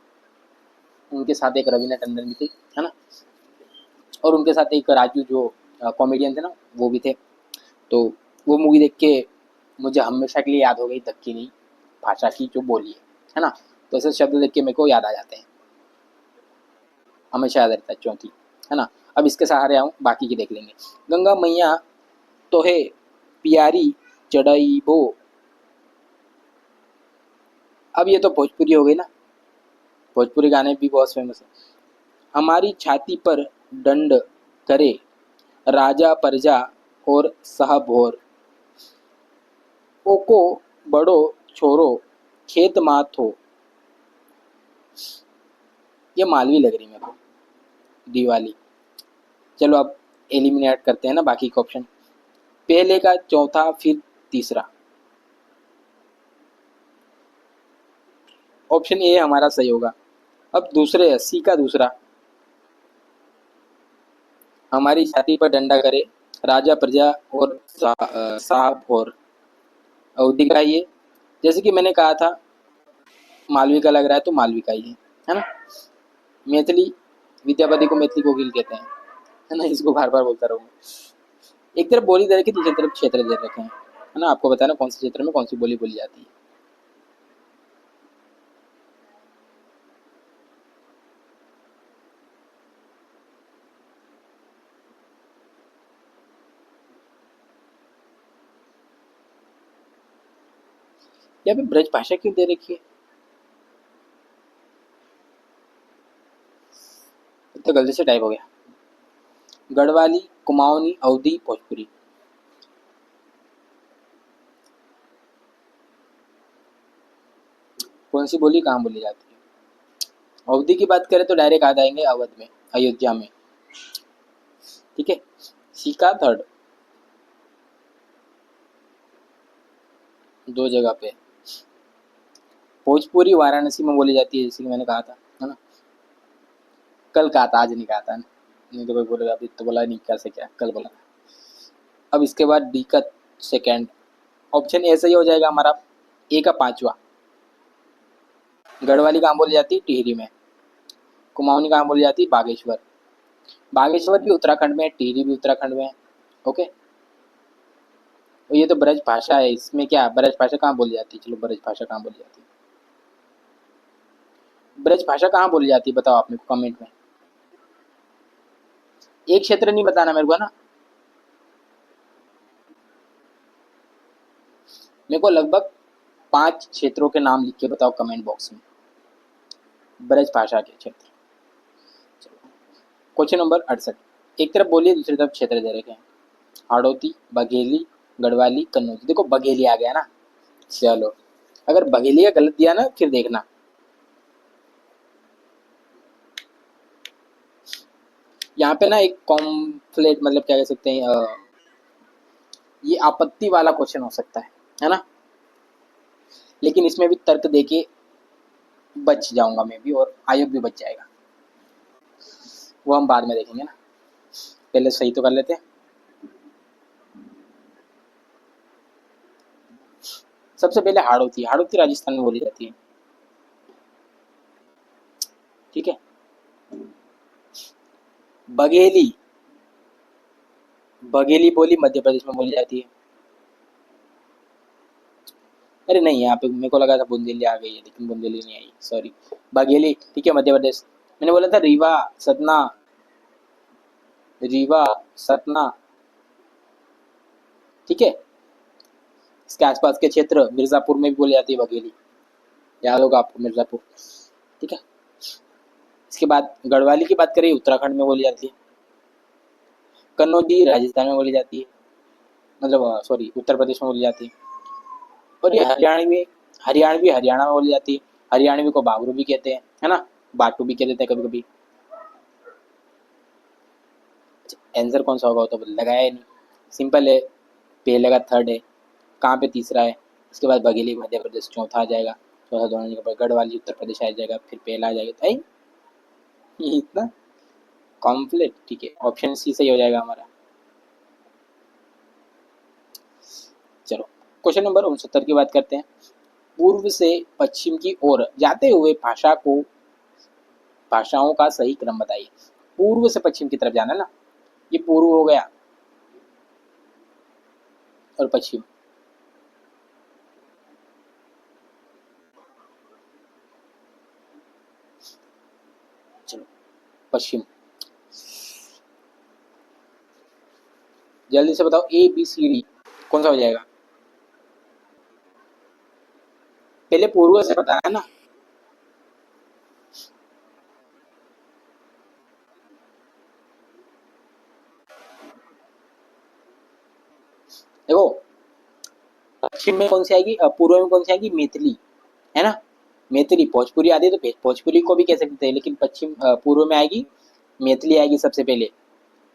उनके साथ एक रवीना टंडन भी थी, है ना, और उनके साथ एक राजू जो कॉमेडियन थे ना वो भी थे। तो वो मूवी देख के मुझे हमेशा के लिए याद हो गई दक्खनी भाषा की जो बोली है ना। तो ऐसे शब्द देख के मेरे को याद आ जाते हैं, हमेशा याद रहता है चौथी, है ना। अब इसके सहारे आऊँ, बाकी की देख लेंगे। गंगा मैया तो है प्यारी चढ़ाई बो। अब ये तो भोजपुरी हो गई ना, भोजपुरी गाने भी बहुत फेमस है। हमारी छाती पर दंड करे राजा प्रजा और साहब और, ओको बड़ो छोरो खेत मात हो। ये मालवी लग रही मेरे को, दिवाली। चलो अब एलिमिनेट करते हैं ना बाकी का ऑप्शन। पहले का चौथा फिर तीसरा, ऑप्शन ए हमारा सही होगा। अब दूसरे सी का दूसरा, हमारी छाती पर डंडा करे राजा प्रजा और साहब और, अवधि का ये, जैसे कि मैंने कहा था मालवी का लग रहा है, तो मालवी का ही है ना। मैथिली, विद्यापति को मैथिली कोकिल कहते हैं, है ना, इसको बार बार बोलता रहूँगा। एक तरफ बोली दे रखी, दूसरी तरफ क्षेत्र दे रखे हैं, है ना, आपको बताना कौन से क्षेत्र में कौन सी बोली बोली जाती है। यहाँ पे ब्रज भाषा क्यों दे रखी है? तो गलती से टाइप हो गया। गढ़वाली, कुमाऊनी, अवधी, भोजपुरी। कौन सी बोली कहाँ बोली जाती है? अवधी की बात करें तो डायरेक्ट आ जाएंगे अवध में, अयोध्या में, ठीक है। सी का थर्ड, दो जगह पे। भोजपुरी वाराणसी में बोली जाती है, जैसे कि मैंने कहा था, है ना। कल कहा था, आज नहीं कहा था, नहीं तो कोई बोलेगा अभी तो बोला नहीं, कैसे क्या कल बोला। अब इसके बाद डी का सेकेंड, ऑप्शन ए सही हो जाएगा हमारा। ए का पांचवा, गढ़वाली कहाँ बोली जाती है? टिहरी में। कुमाऊनी कहाँ बोली जाती है? बागेश्वर। बागेश्वर भी उत्तराखंड में है, टिहरी भी उत्तराखंड में है, ओके। और ये तो ब्रज भाषा है, इसमें क्या ब्रज भाषा कहाँ बोली जाती है? चलो ब्रज भाषा कहाँ बोली जाती है, ब्रज भाषा कहाँ बोली जाती है बताओ आप मेरे को कमेंट में। एक क्षेत्र नहीं बताना मेरे को ना, मेरे को लगभग 5 क्षेत्रों के नाम लिख के बताओ कमेंट बॉक्स में, ब्रज भाषा के क्षेत्र। क्वेश्चन नंबर 68, एक तरफ बोलिए दूसरी तरफ क्षेत्र दे रखे हैं। हाड़ौती, बघेली, गढ़वाली, कन्नौज। देखो बघेली आ गया ना, चलो अगर बघेली का गलत दिया ना फिर देखना। यहाँ पे ना एक कॉम्प्लेट, मतलब क्या कह सकते हैं, ये आपत्ति वाला क्वेश्चन हो सकता है ना, लेकिन इसमें भी तर्क देके बच जाऊंगा मैं भी और आयुब भी बच जाएगा। वो हम बाद में देखेंगे ना, पहले सही तो कर लेते हैं। सबसे पहले हाड़ौती, हाड़ौती राजस्थान में बोली जाती है, ठीक है। बघेली, बघेली बोली मध्य प्रदेश में बोली जाती है। अरे नहीं, यहाँ पे मेरे को लगा था बुंदेली आ गई है, लेकिन बुंदेली नहीं आई, सॉरी। बघेली, ठीक है, मध्य प्रदेश। मैंने बोला था रीवा, सतना, रीवा, सतना, ठीक है। इसके आसपास के क्षेत्र, मिर्जापुर में भी बोली जाती है बघेली, याद होगा आपको मिर्जापुर, ठीक है। इसके बाद गढ़वाली की बात करें, उत्तराखंड में बोली जाती है। कन्नौजी राजस्थान में बोली जाती है, मतलब सॉरी उत्तर प्रदेश में बोली जाती है। और ये हरियाणवी, हरियाणवी हरियाणा में बोली जाती है। हरियाणवी को बाबरू भी कहते हैं, है ना, बाटू भी कह देते हैं कभी कभी। आंसर कौन सा होगा वो तो लगाया ही नहीं, सिंपल है, पहले का थर्ड है, कहाँ पे तीसरा है। इसके बाद बघेली मध्य प्रदेश चौथा आ जाएगा, चौथा दोनों जगह पर, गढ़वाली उत्तर प्रदेश आ जाएगा, फिर पहला आ जाएगा। ये इतना कॉम्प्लेक्स, ठीक है, ऑप्शन सी सही हो जाएगा हमारा। चलो क्वेश्चन नंबर 69 की बात करते हैं। पूर्व से पश्चिम की ओर जाते हुए भाषाओं का सही क्रम बताइए। पूर्व से पश्चिम की तरफ जाना ना, ये पूर्व हो गया और पश्चिम। चलो पश्चिम, जल्दी से बताओ, ए बी सी डी कौन सा हो जाएगा। पहले पूर्व से बताया ना, देखो पश्चिम में कौन सी आएगी, पूर्व में कौन सी आएगी, मैथिली, है ना। मैथिली, भोजपुरी आती है तो भोजपुरी को भी कह सकते हैं, लेकिन पश्चिम पूर्व में आएगी मैथिली, आएगी सबसे पहले।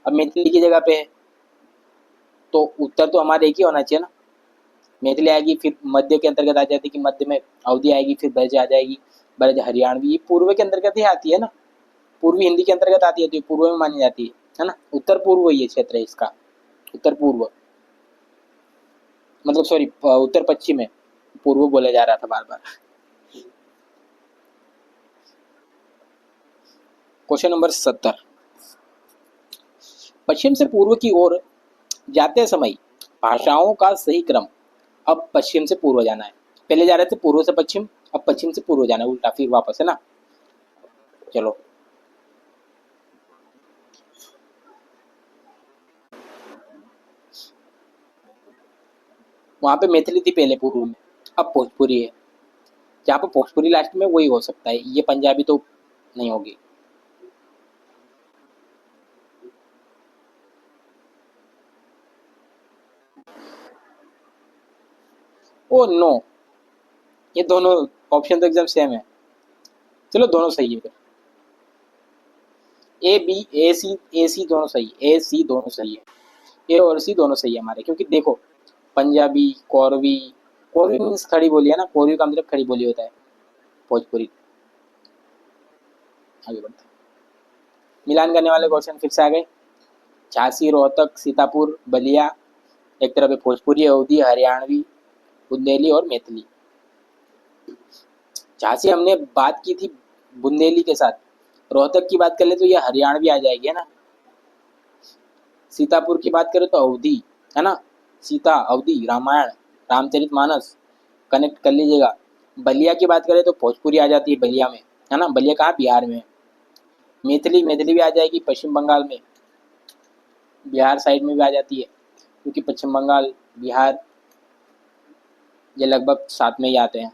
अब मैथिली की जगह पे है तो उत्तर तो हमारे एक ही होना चाहिए ना, मैथिली आएगी, फिर मध्य के अंतर्गत आ जाती है कि मध्य में अवधि आएगी, फिर ब्रज आ जाएगी, ब्रज हरियाणवी, ये पूर्व के अंतर्गत ही आती है ना, पूर्वी हिंदी के अंतर्गत आती है तो ये पूर्व में मानी जाती है ना। उत्तर पूर्व ये क्षेत्र है इसका, उत्तर पूर्व, मतलब सॉरी उत्तर पश्चिम है, पूर्व बोला जा रहा था बार बार। Question number 70। पश्चिम से पूर्व की ओर जाते समय भाषाओं का सही क्रम, अब पश्चिम से पूर्व जाना है, पहले जा रहे थे पूर्व से पश्चिम, अब पश्चिम से पूर्व जाना है, उल्टा फिर वापस, है ना। चलो वहां पे मैथिली थी पहले पूर्व में, अब भोजपुरी है, जहाँ पे भोजपुरी लास्ट में वही हो सकता है, ये पंजाबी तो नहीं होगी। ओ नो, ये दोनों ऑप्शन तो एकदम सेम है। चलो दोनों सही है फिर, ए बी, ए सी दोनों सही, ए सी दोनों सही है, ए और सी दोनों सही है हमारे, क्योंकि देखो पंजाबी, कोरवी, कोरवी मीन्स खड़ी बोली है ना, कोरवी का मतलब खड़ी बोली होता है, भोजपुरी। आगे बढ़ते हैं, मिलान करने वाले क्वेश्चन फिर से आ गए। झांसी, रोहतक, सीतापुर, बलिया, एक तरफ है भोजपुरी, अवधी, हरियाणवी, बुंदेली और मैथिली। झांसी हमने बात की थी बुंदेली के साथ, रोहतक की बात कर ले तो ये हरियाणवी आ जाएगी, है ना। सीतापुर की बात करें तो अवधी, है ना, सीता अवधी रामायण रामचरितमानस, कनेक्ट कर लीजिएगा। बलिया की बात करें तो भोजपुरी आ जाती है बलिया में, है ना, बलिया कहाँ, बिहार में। मैथिली, मैथिली भी आ जाएगी पश्चिम बंगाल में, बिहार साइड में भी आ जाती है, क्योंकि पश्चिम बंगाल बिहार ये लगभग साथ में ही आते हैं।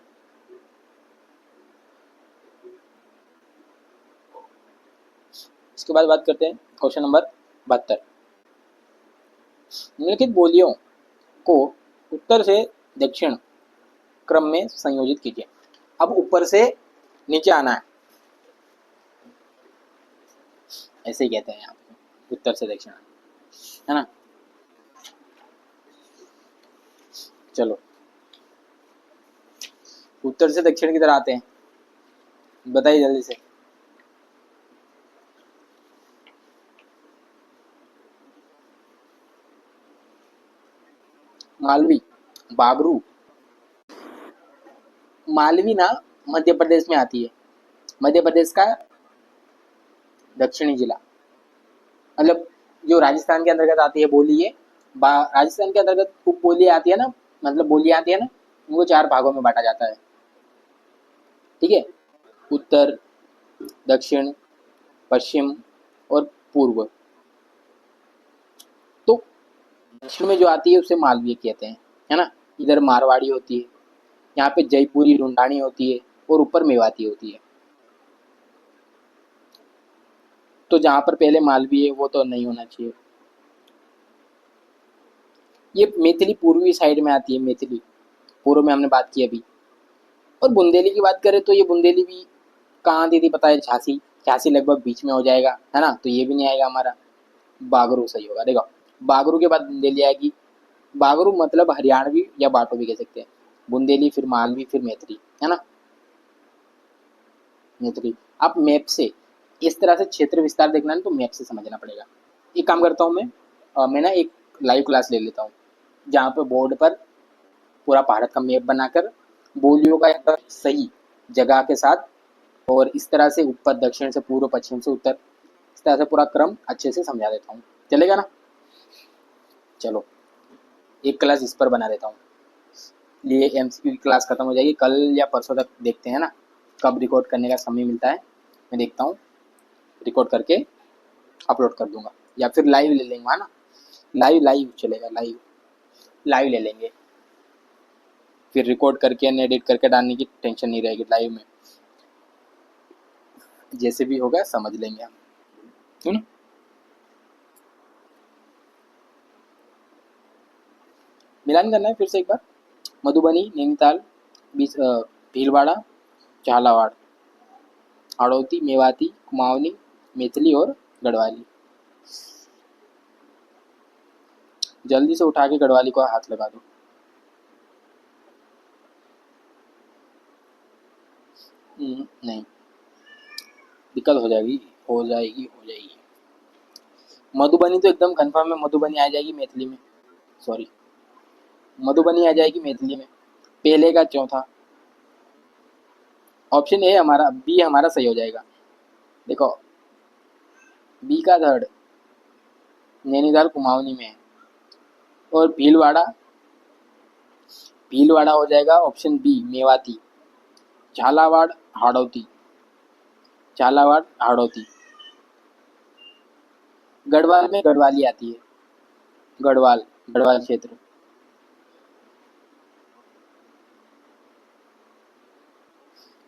इसके बाद बात करते हैं क्वेश्चन नंबर 72। निम्नलिखित बोलियों को उत्तर से दक्षिण क्रम में संयोजित कीजिए। अब ऊपर से नीचे आना है, ऐसे ही कहते हैं यहाँ पे, उत्तर से दक्षिण, है ना। चलो उत्तर से दक्षिण की तरफ आते हैं। बताइए जल्दी से। मालवी, बाबरू। मालवी ना मध्य प्रदेश में आती है, मध्य प्रदेश का दक्षिणी जिला, मतलब जो राजस्थान के अंतर्गत आती है बोली है। राजस्थान के अंतर्गत उप बोली आती है ना, मतलब बोली आती है ना, उनको 4 भागों में बांटा जाता है। ठीक है, उत्तर, दक्षिण, पश्चिम और पूर्व। तो दक्षिण में जो आती है उसे मालवीय कहते हैं, है ना। इधर मारवाड़ी होती है, यहाँ पे जयपुरी ढूंढानी होती है और ऊपर मेवाती होती है। तो जहाँ पर पहले मालवी है वो तो नहीं होना चाहिए। ये मैथिली पूर्वी साइड में आती है, मैथिली पूर्व में हमने बात की अभी। और बुंदेली की बात करें तो ये बुंदेली भी कहाँ आती थी पता है? झांसी। झांसी लगभग बीच में हो जाएगा, है ना, तो ये भी नहीं आएगा हमारा। बागरू सही होगा। देखो, बागरू के बाद बुंदेली आएगी। बागरू मतलब हरियाणवी या बाटो भी कह सकते हैं। बुंदेली, फिर मालवी, फिर मैथिली, है ना। मैथिली। आप मैप से इस तरह से क्षेत्र विस्तार देखना है तो मैप से समझना पड़ेगा। एक काम करता हूँ मैं ना एक लाइव क्लास ले लेता हूँ, जहाँ पे बोर्ड पर पूरा भारत का मैप बनाकर बोलियों का एकदम सही जगह के साथ, और इस तरह से ऊपर दक्षिण से पूर्व, पश्चिम से उत्तर, इस तरह से पूरा क्रम अच्छे से समझा देता हूँ। चलेगा ना? चलो, एक क्लास इस पर बना देता हूँ। ये एमसीक्यू की क्लास खत्म हो जाएगी कल या परसों तक, देखते हैं ना कब रिकॉर्ड करने का समय मिलता है। मैं देखता हूँ, रिकॉर्ड करके अपलोड कर दूंगा, या फिर लाइव ले लेंगे, है ना। लाइव लाइव चलेगा, लाइव लाइव ले लेंगे, फिर रिकॉर्ड करके एडिट करके डालने की टेंशन नहीं रहेगी। लाइव में जैसे भी होगा समझ लेंगे हम, है ना। मिलान करना है फिर से एक बार। मधुबनी, नैनीताल, भीलवाड़ा, झालावाड़, हाड़ौती, मेवाती, कुमाऊनी, मैथिली और गढ़वाली। जल्दी से उठा के गढ़वाली को हाथ लगा दो। नहीं, दिक्कत हो जाएगी, हो जाएगी, हो जाएगी। मधुबनी तो एकदम कंफर्म है, मधुबनी आ जाएगी मैथिली में। सॉरी, मधुबनी आ जाएगी मैथिली में। पहले का चौथा ऑप्शन ए हमारा, बी हमारा सही हो जाएगा। देखो, बी का थर्ड नैनीताल कुमाऊनी में है, और भीलवाड़ा, भीलवाड़ा हो जाएगा ऑप्शन बी मेवाती। झालावाड़, हाड़ौती, झालावाड़, हाड़ौती। गढ़वाल में गढ़वाली आती है, गढ़वाल, गढ़वाल क्षेत्र।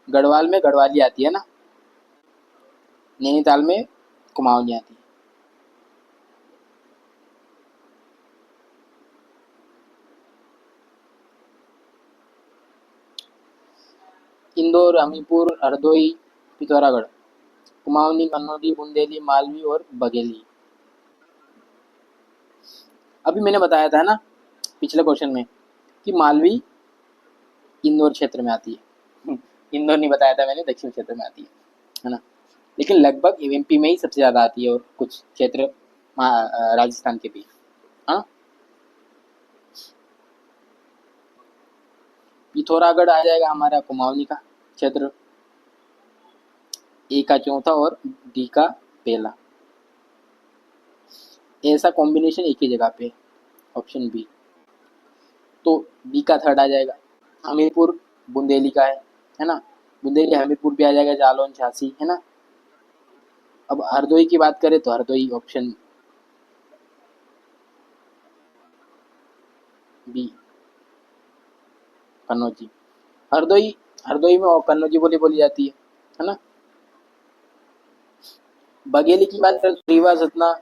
गढ़वाल में गढ़वाली आती है ना, नैनीताल में कुमाऊनी आती है। इंदौर, हमीरपुर, हरदोई, पिथौरागढ़, कुमाऊनी, कन्नौजी, बुंदेली, मालवी और बघेली। अभी मैंने बताया था ना पिछले क्वेश्चन में कि मालवी इंदौर क्षेत्र में आती है। इंदौर नहीं बताया था मैंने, दक्षिण क्षेत्र में आती है ना। लेकिन लगभग एमपी में ही सबसे ज़्यादा आती है, और कुछ क्षेत्र राजस्थान के भी। हाँ, पिथौरागढ़ आ जाएगा हमारा कुमाऊनी का क्षेत्र, ए का चौथा और डी का पहला। ऐसा कॉम्बिनेशन एक ही जगह पे, ऑप्शन बी। तो बी का थर्ड आ जाएगा। हमीरपुर बुंदेली का है ना। बुंदेली हमीरपुर भी आ जाएगा, जालौन, झांसी, है ना। अब हरदोई की बात करें तो हरदोई ऑप्शन बी, कन्नौजी। हरदोई, हरदोई में और कन्नौजी बोली बोली जाती है ना। बघेली की बात करें तो रीवा, सतना,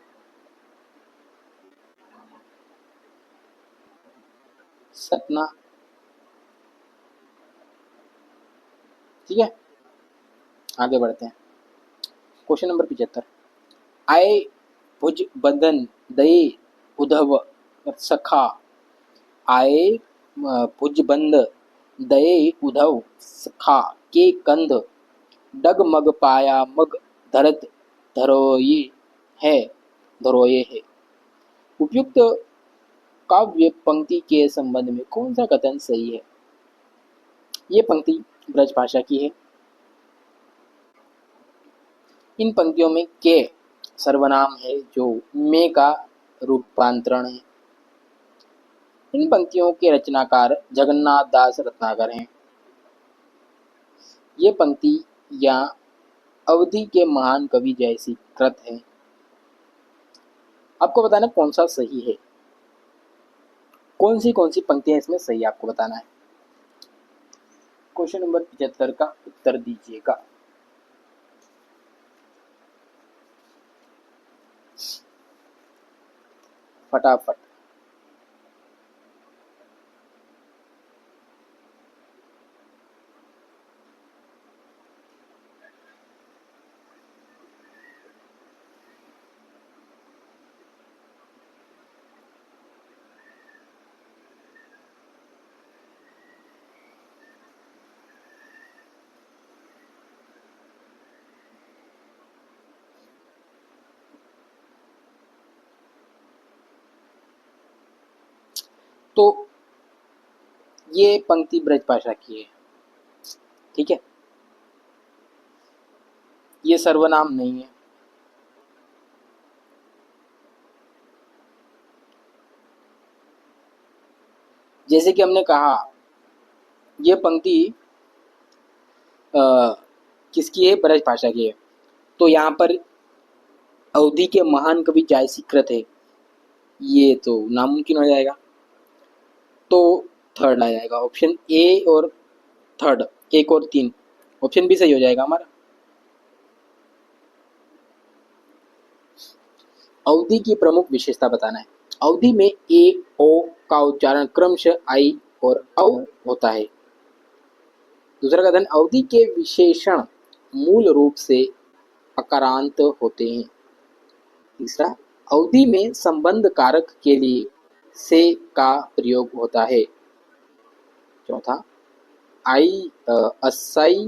सतना। ठीक है, आगे बढ़ते हैं। Question number 75। आए भुज बंधन दये उधव सखा। आए भुज बंद दये उधव सखा के कंध डगमग पाया मग धरत धरोये है धरोये है। उपयुक्त काव्य पंक्ति के संबंध में कौन सा कथन सही है? ये पंक्ति ब्रज भाषा की है। इन पंक्तियों में के सर्वनाम है जो में का रूपांतरण है। इन पंक्तियों के रचनाकार जगन्नाथ दास रत्नाकर हैं। ये पंक्ति या अवधि के महान कवि जैसी कृत है। आपको बताना कौन सा सही है, कौन सी पंक्तियां इसमें सही है, आपको बताना है। क्वेश्चन नंबर 75 का उत्तर दीजिएगा। फटाफट। तो ये पंक्ति ब्रज भाषा की है, ठीक है। ये सर्वनाम नहीं है। जैसे कि हमने कहा ये पंक्ति किसकी है? ब्रज भाषा की है। तो यहाँ पर अवधि के महान कवि जायसी कृत है, ये तो नामुमकिन हो जाएगा। तो थर्ड आ जाएगा ऑप्शन ए और थर्ड, एक और तीन, ऑप्शन बी सही हो जाएगा हमारा। अवधि की प्रमुख विशेषता बताना है। अवधि में ए ओ का उच्चारण क्रमशः आई और औ होता है। दूसरा कथन, अवधि के विशेषण मूल रूप से अकारांत होते हैं। तीसरा, अवधि में संबंध कारक के लिए से का प्रयोग होता है। चौथा, आई अस्साई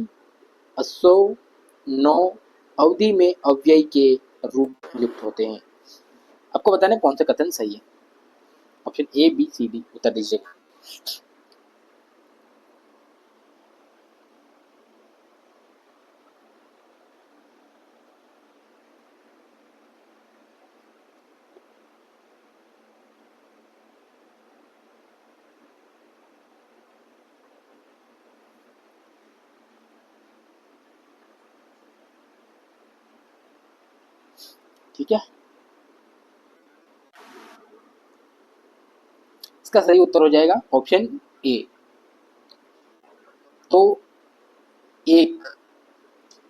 अस्सो नौ अवधि में अव्यय के रूप युक्त होते हैं। आपको बताना है कौन सा कथन सही है। Option A B C D उत्तर दीजिएगा। ठीक है, इसका सही उत्तर हो जाएगा ऑप्शन ए। तो एक,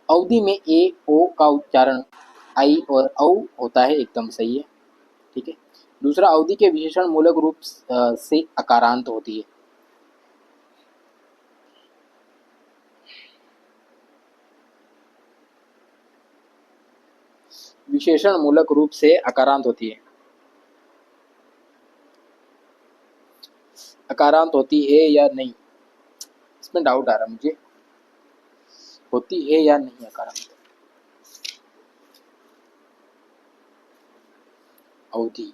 अवधि में ए ओ का उच्चारण आई और औ होता है, एकदम सही है, ठीक है। दूसरा, अवधि के विशेषण मूलक रूप से अकारांत होती है। विशेषण मूलक रूप से अकारांत होती है। अकारांत होती है या नहीं, इसमें डाउट आ रहा मुझे, होती है या नहीं अकारांत अवधि।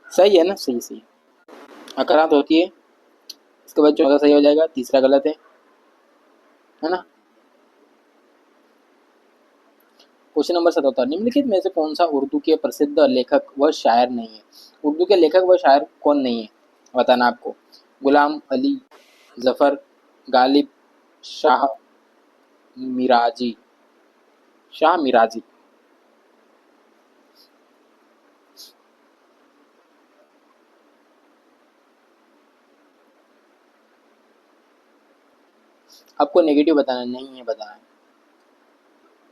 सही है ना? सही सही अकारांत होती है। इसके बाद चौथा सही हो जाएगा, तीसरा गलत है ना। क्वेश्चन नंबर 77, निम्नलिखित में से कौन सा उर्दू के प्रसिद्ध लेखक व शायर नहीं है? उर्दू के लेखक व शायर कौन नहीं है बताना आपको। गुलाम अली, जफर, गालिब, शाह मिराजी। शाह मिराजी। आपको नेगेटिव बताना नहीं है, बताना है।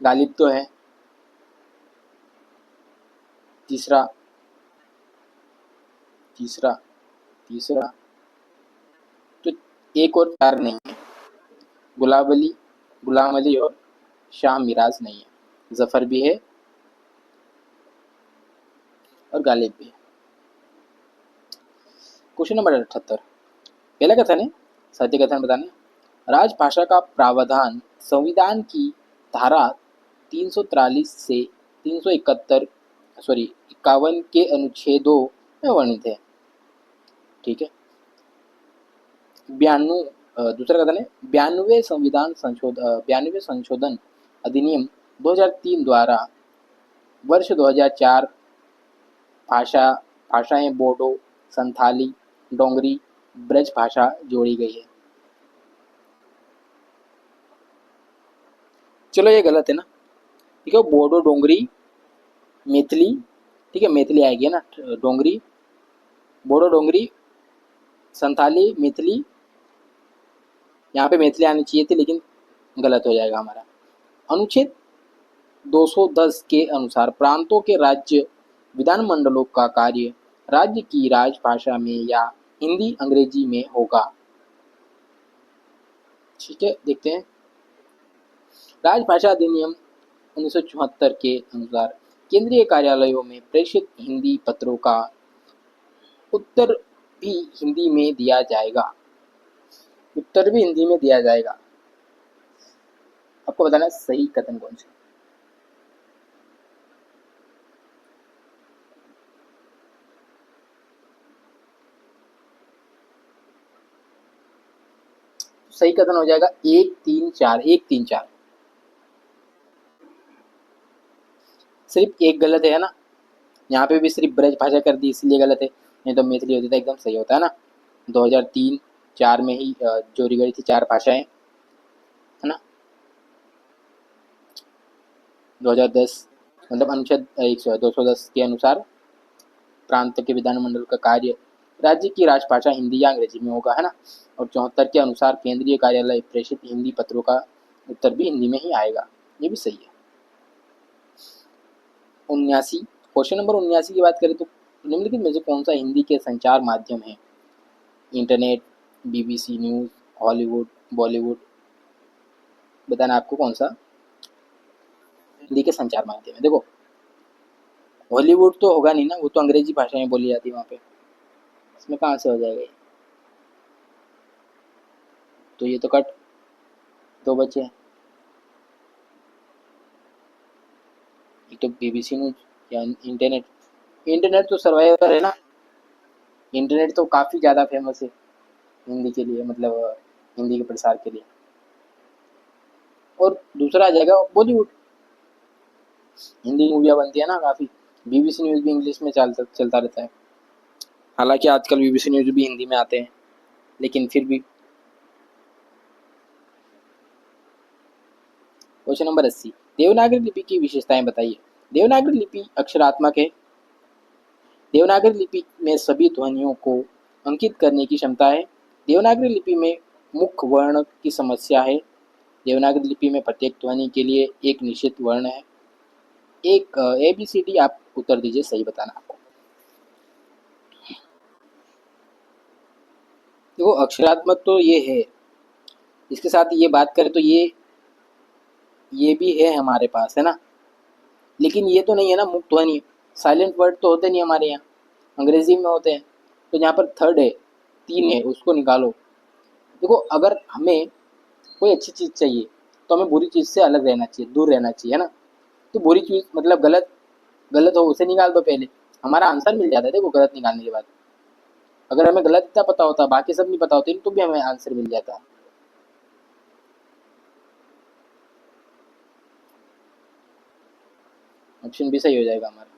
गालिब तो है। तीसरा तीसरा तीसरा तो एक और चार नहीं है। गुलाब अली, गुलाम अली और शाह मिराज नहीं है। जफर भी है और गालिब भी है। Question number 78। पहला कथन है, सत्य कथन बताने। राजभाषा का प्रावधान संविधान की धारा 343 से 371 सॉरी 51 के अनुच्छेदों में वर्णित है। ठीक है। दूसरा कथन है, 92 संशोधन अधिनियम 2003 द्वारा वर्ष 2004 भाषाएं बोडो, संथाली, डोंगरी, ब्रज भाषा जोड़ी गई है। चलो ये गलत है ना। ठीक है, बोडो, डोंगरी, मैथिली, ठीक है मैथिली आएगी ना, डोंगरी, बोडो, डोंगरी, संथाली, मैथिली, यहाँ पे मैथिली आनी चाहिए थी लेकिन गलत हो जाएगा हमारा। अनुच्छेद 210 के अनुसार प्रांतों के राज्य विधानमंडलों का कार्य राज्य की राजभाषा में या हिंदी अंग्रेजी में होगा। ठीक है, देखते हैं। राजभाषा अधिनियम 1974 के अनुसार केंद्रीय कार्यालयों में प्रेषित हिंदी पत्रों का उत्तर भी हिंदी में दिया जाएगा। उत्तर भी हिंदी में दिया जाएगा। आपको बताना है सही कथन कौन सा। सही कथन हो जाएगा 1 3 4। 1 3 4 सिर्फ एक गलत है ना, यहाँ पे भी सिर्फ ब्रज भाषा कर दी इसलिए गलत है, नहीं तो मैथिली होती तो एकदम सही होता है ना। 2003-4 में ही जोड़ी गई थी 4 भाषाएं, है ना। 2010 मतलब अनुच्छेद 210 के अनुसार प्रांत के विधानमंडल का कार्य राज्य की राजभाषा हिंदी या अंग्रेजी में होगा, है ना। और 74 के अनुसार केंद्रीय कार्यालय प्रेषित हिंदी पत्रों का उत्तर भी हिंदी में ही आएगा। ये भी सही है। 79, क्वेश्चन नंबर 79 की बात करें तो निम्नलिखित में से कौन सा हिंदी के संचार माध्यम है। Internet, BBC news, Hollywood, Bollywood. बताना आपको कौन सा हिंदी के संचार माध्यम है। देखो हॉलीवुड तो होगा नहीं ना, वो तो अंग्रेजी भाषा में बोली जाती है वहाँ पे, इसमें कहाँ से हो जाएगा ये। तो ये तो कट, 2 बचे हैं। एक तो BBC न्यूज़ या इंटरनेट। इंटरनेट तो सर्वाइवर है ना, इंटरनेट तो काफ़ी ज़्यादा फेमस है हिंदी के लिए, मतलब हिंदी के प्रसार के लिए। और दूसरा आ जाएगा बॉलीवुड, हिंदी मूवियाँ बनती है ना काफ़ी। BBC न्यूज़ भी इंग्लिश में चलता रहता है, हालांकि आजकल BBC न्यूज़ भी हिंदी में आते हैं लेकिन फिर भी। क्वेश्चन नंबर 80, देवनागरी लिपि की विशेषताएं बताइए। देवनागरी लिपि अक्षरात्मक है। देवनागरी लिपि में सभी ध्वनियों को अंकित करने की क्षमता है। देवनागरी लिपि में मुख्य वर्ण की समस्या है। देवनागरी लिपि में प्रत्येक ध्वनि के लिए एक निश्चित वर्ण है। एक ABCD आप उत्तर दीजिए, सही बताना आपको। देखो अक्षरात्मक तो ये है, इसके साथ ये बात करें तो ये भी है हमारे पास, है ना। लेकिन ये तो नहीं है ना मुक्त ध्वनि, साइलेंट वर्ड तो होते नहीं हमारे यहाँ, अंग्रेजी में होते हैं। तो यहाँ पर थर्ड है, 3 है, उसको निकालो। देखो अगर हमें कोई अच्छी चीज़ चाहिए तो हमें बुरी चीज़ से अलग रहना चाहिए, दूर रहना चाहिए, है ना। तो बुरी चीज़ मतलब गलत गलत हो उसे निकाल दो पहले, हमारा आंसर मिल जाता है। देखो गलत निकालने के बाद अगर हमें गलत इतना पता होता, बाकी सब नहीं पता होते तो भी हमें आंसर मिल जाता। ऑप्शन भी सही हो जाएगा हमारा।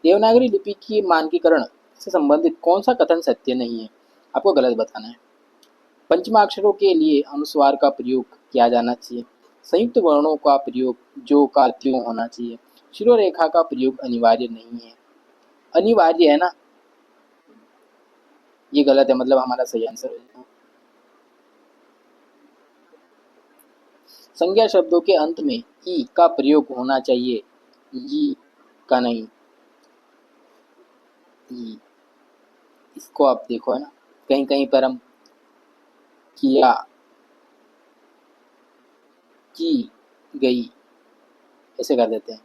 देवनागरी लिपि की मानकीकरण से संबंधित कौन सा कथन सत्य नहीं है, आपको गलत बताना है। पंचमाक्षरों के लिए अनुस्वार का प्रयोग किया जाना चाहिए। संयुक्त वर्णों का प्रयोग जो का त्यों होना चाहिए। शिरोरेखा का प्रयोग अनिवार्य नहीं है। अनिवार्य है ना, ये गलत है, मतलब हमारा सही आंसर है। संज्ञा शब्दों के अंत में ई का प्रयोग होना चाहिए, ई का नहीं। ई, इसको आप देखो है ना, कहीं कहीं पर हम किया, की गई ऐसे कर देते हैं,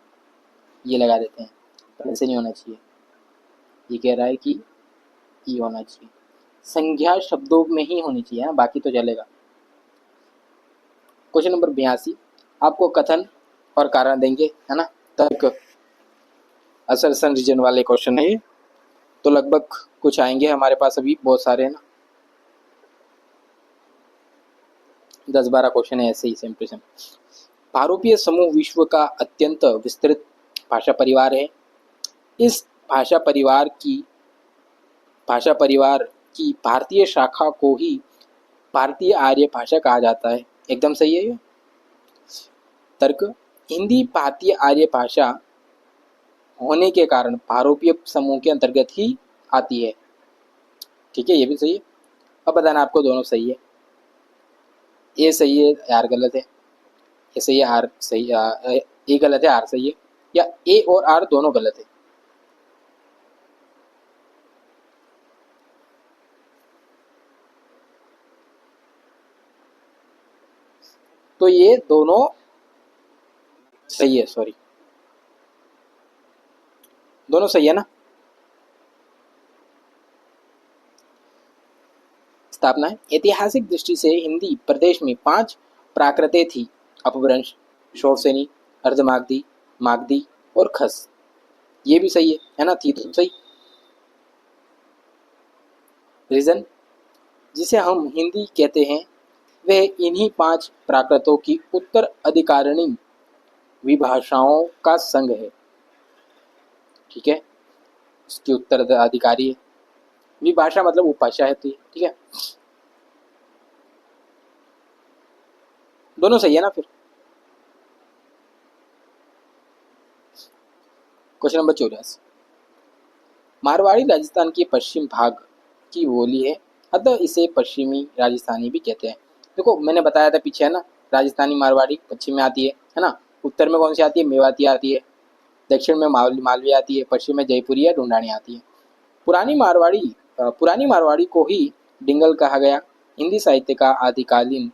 ये लगा देते हैं, पर ऐसे नहीं होना चाहिए। ये कह रहा है कि ई होना चाहिए, संज्ञा शब्दों में ही होनी चाहिए ना, बाकी तो चलेगा। क्वेश्चन नंबर 82, आपको कथन और कारण देंगे है ना, तर्क असर्शन रीजन वाले क्वेश्चन है ये, तो लगभग कुछ आएंगे हमारे पास, अभी बहुत सारे है ना, 10-12 क्वेश्चन है ऐसे ही सेम टू सेम। भारोपीय समूह विश्व का अत्यंत विस्तृत भाषा परिवार है। इस भाषा परिवार की भारतीय शाखा को ही भारतीय आर्य भाषा कहा जाता है। एकदम सही है ये। तर्क, हिंदी भारतीय आर्य भाषा होने के कारण भारोपीय समूह के अंतर्गत ही आती है। ठीक है, ये भी सही है। अब बताना आपको दोनों सही है, ए सही है आर गलत है, ए सही है आर सही, ए गलत है आर सही है, या ए और आर दोनों गलत है। तो ये दोनों सही है, सॉरी दोनों सही है ना। स्थापना है, ऐतिहासिक दृष्टि से हिंदी प्रदेश में 5 प्राकृतें थी, अपभ्रंश, शोरसेनी, अर्धमागधी, मागधी और खस। ये भी सही है ना, थी तो सही। रीजन, जिसे हम हिंदी कहते हैं वह इन्हीं 5 प्राकृतों की उत्तर अधिकारिणी विभाषाओं का संघ है। ठीक है, इसकी उत्तराधिकारी है, विभाषा मतलब उपभाषा है, ठीक है, दोनों सही है ना फिर। क्वेश्चन नंबर 84, मारवाड़ी राजस्थान के पश्चिम भाग की बोली है, अतः इसे पश्चिमी राजस्थानी भी कहते हैं। देखो मैंने बताया था पीछे है ना, राजस्थानी मारवाड़ी पश्चिम में आती है ना, उत्तर में कौन सी आती है, मेवाती आती है, दक्षिण में मालवी आती है, पश्चिम में जयपुरी या ढूंढानी आती है। पुरानी मारवाड़ी को ही डिंगल कहा गया। हिंदी साहित्य का आदिकालीन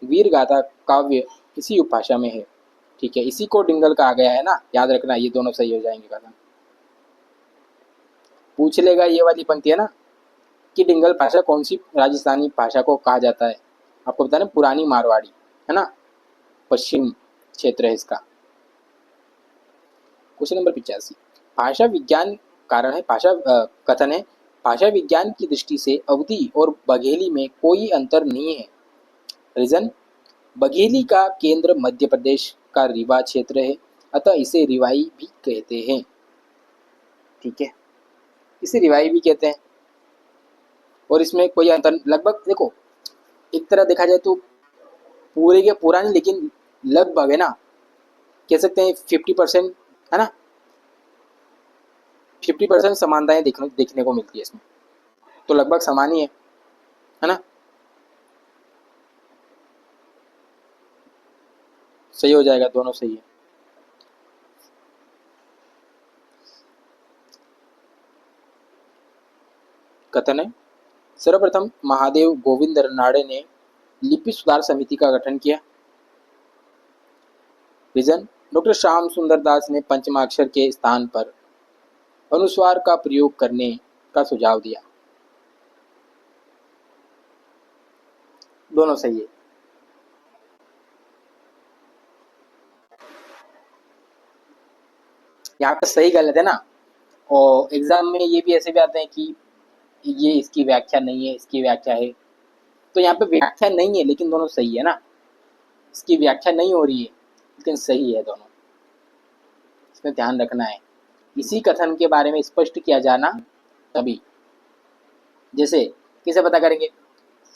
वीर गाथा काव्य इसी उपभाषा में है। ठीक है, इसी को डिंगल कहा गया है ना, याद रखना, ये दोनों सही हो जाएंगे। कथन पूछ लेगा ये वाली पंक्ति है ना, कि डिंगल भाषा कौन सी राजस्थानी भाषा को कहा जाता है, आपको बताना पुरानी मारवाड़ी है ना, पश्चिम क्षेत्र है इसका। क्वेश्चन नंबर 85, भाषा विज्ञान कारण है, कथन है, भाषा विज्ञान की दृष्टि से अवधी और बघेली में कोई अंतर नहीं है। रीजन, बघेली का केंद्र मध्य प्रदेश का रीवा क्षेत्र है, अतः इसे रिवाई भी कहते हैं। ठीक है, इसे रिवाई भी कहते हैं, और इसमें कोई अंतर लगभग देखो, एक तरह देखा जाए तो पूरे के पूरा नहीं, लेकिन लगभग है ना, कह सकते हैं 50% है ना, 50% समानताएं देखने को मिलती है इसमें, तो लगभग समान ही है ना, सही हो जाएगा, दोनों सही है। कथन है, सर्वप्रथम महादेव गोविंद रनाड़े ने लिपि सुधार समिति का गठन किया। रीजन, डॉक्टर श्याम सुंदर दास ने पंचमाक्षर के स्थान पर अनुस्वार का प्रयोग करने का सुझाव दिया। दोनों सही है। यहाँ पे सही गलत है ना, और एग्जाम में ये भी ऐसे भी आते हैं कि ये इसकी व्याख्या नहीं है, इसकी व्याख्या है, तो यहाँ पे व्याख्या नहीं है लेकिन दोनों सही है ना, इसकी व्याख्या नहीं हो रही है लेकिन सही है दोनों, इसमें ध्यान रखना है। इसी कथन के बारे में स्पष्ट किया जाना तभी, जैसे किसे पता करेंगे,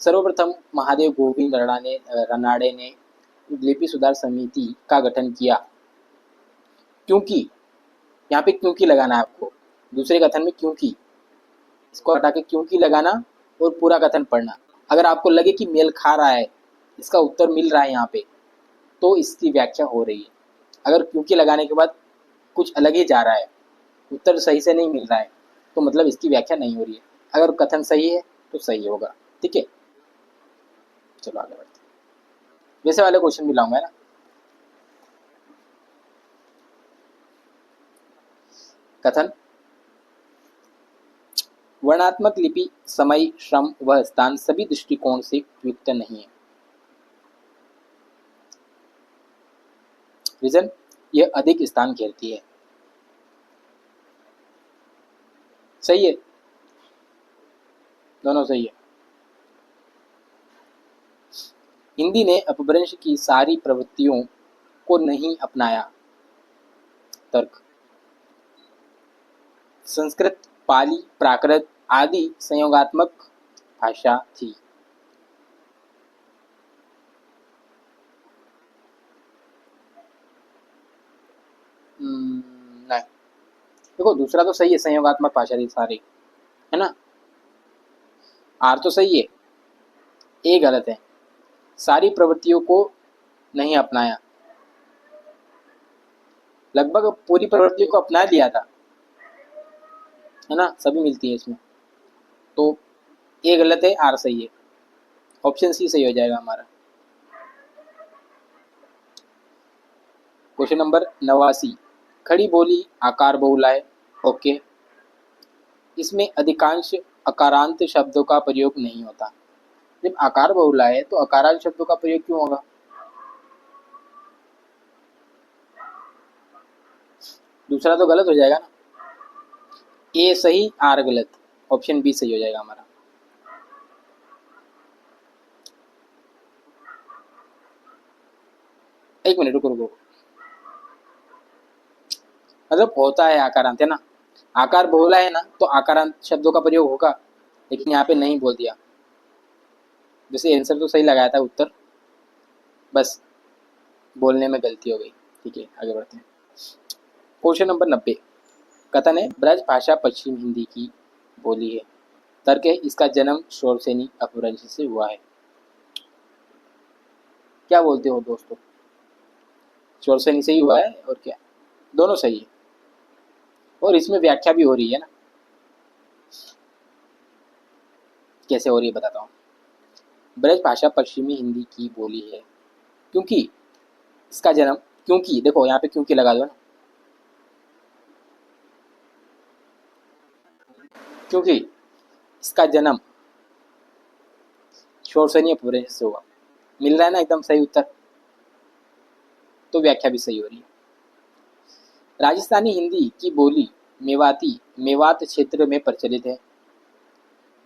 सर्वप्रथम महादेव गोविंद रनाड़े ने लिपि सुधार समिति का गठन किया, क्योंकि यहाँ पे क्योंकि लगाना है आपको, दूसरे कथन में क्योंकि, इसको हटा के क्योंकि लगाना और पूरा कथन पढ़ना। अगर आपको लगे कि मेल खा रहा है, इसका उत्तर मिल रहा है यहाँ पे, तो इसकी व्याख्या हो रही है। अगर क्योंकि लगाने के बाद कुछ अलग ही जा रहा है, उत्तर सही से नहीं मिल रहा है, तो मतलब इसकी व्याख्या नहीं हो रही है। अगर कथन सही है तो सही होगा। ठीक है, चलो आगे बढ़ते हैं। वैसे वाले क्वेश्चन भी लाऊंगा ना। कथन, वर्णात्मक लिपि समय, श्रम व स्थान सभी दृष्टिकोण से उपयुक्त नहीं है। रीजन, यह अधिक स्थान घेरती है। सही है, दोनों सही है। हिंदी ने अपभ्रंश की सारी प्रवृत्तियों को नहीं अपनाया। तर्क, संस्कृत, पाली, प्राकृत आदि संयोगात्मक भाषा थी। नहीं, देखो दूसरा तो सही है, संयोगात्मक भाषा थी सारी, है ना। आर तो सही है, ए गलत है। सारी प्रवृत्तियों को नहीं अपनाया, लगभग पूरी प्रवृत्तियों को अपना लिया था, है ना, सभी मिलती है इसमें। तो ए गलत है, आर सही है। ऑप्शन सी सही हो जाएगा हमारा। क्वेश्चन नंबर 89, खड़ी बोली आकार बहुला है। ओके, इसमें अधिकांश अकारांत शब्दों का प्रयोग नहीं होता। जब आकार बहुला है तो अकारांत शब्दों का प्रयोग क्यों होगा? दूसरा तो गलत हो जाएगा ना। ए सही, आर गलत, ऑप्शन बी सही हो जाएगा हमारा। एक मिनट रुको रुको, मतलब होता है आकारांत, है ना। आकार बहुला है ना तो आकारांत शब्दों का प्रयोग होगा, लेकिन यहाँ पे नहीं बोल दिया। वैसे आंसर तो सही लगाया था, उत्तर बस बोलने में गलती हो गई। ठीक है, आगे बढ़ते हैं। क्वेश्चन नंबर 90, कथन है ब्रज भाषा पश्चिम हिंदी की बोली है। तर्क है इसका जन्म शौरसेनी अपभ्रंश से हुआ है। क्या बोलते हो दोस्तों? शौरसेनी से ही हुआ है और क्या? दोनों सही है, और इसमें व्याख्या भी हो रही है ना। कैसे हो रही है बताता हूँ। ब्रज भाषा पश्चिमी हिंदी की बोली है क्योंकि इसका जन्म, क्योंकि देखो यहाँ पे क्योंकि लगा दो ना, क्योंकि इसका जन्म शौरसेनी अपभ्रंश से हुआ। मिल रहा है ना एकदम सही उत्तर, तो व्याख्या भी सही हो रही है। राजस्थानी हिंदी की बोली मेवाती मेवात क्षेत्र में प्रचलित है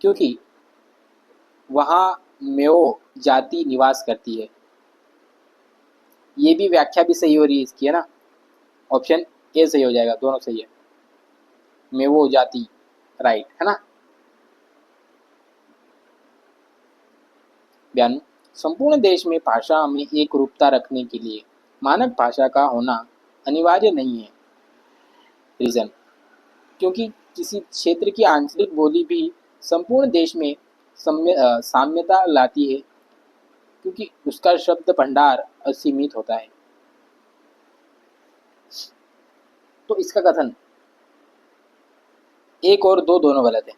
क्योंकि वहाँ मेओ जाति निवास करती है। ये भी व्याख्या भी सही हो रही है इसकी, है ना। ऑप्शन ए सही हो जाएगा, दोनों सही है। मेवो जाति, राइट, है ना। 92, संपूर्ण देश में भाषा में एक रूपता रखने के लिए मानक भाषा का होना अनिवार्य नहीं है। रीजन, क्योंकि किसी क्षेत्र की आंचलिक बोली भी संपूर्ण देश में साम्यता लाती है क्योंकि उसका शब्द भंडार असीमित होता है। तो इसका कथन एक और दो दोनों गलत है।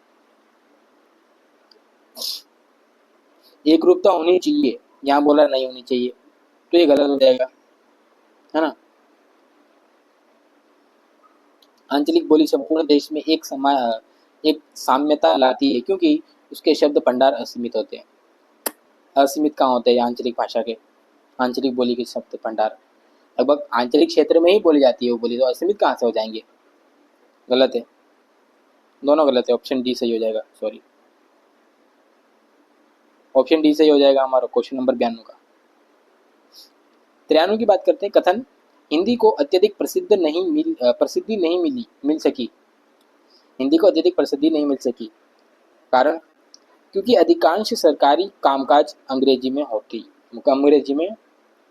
एक रूपता होनी चाहिए, यहाँ बोला नहीं होनी चाहिए, तो ये गलत हो जाएगा, है ना। आंचलिक बोली संपूर्ण देश में एक साम्यता लाती है क्योंकि उसके शब्द भंडार असीमित होते हैं। असीमित कहाँ होते हैं आंचलिक भाषा के? आंचलिक बोली के शब्द भंडार लगभग आंचलिक क्षेत्र में ही बोली जाती है वो बोली, तो असीमित कहाँ से हो जाएंगे? गलत है, दोनों गलत है। ऑप्शन डी सही हो जाएगा, सॉरी, ऑप्शन डी सही हो जाएगा हमारा क्वेश्चन नंबर 92 का। 93 की बात करते हैं। कथन, हिंदी को अत्यधिक प्रसिद्धि नहीं मिल सकी। हिंदी को अत्यधिक प्रसिद्धि नहीं मिल सकी, कारण क्योंकि अधिकांश सरकारी कामकाज अंग्रेजी में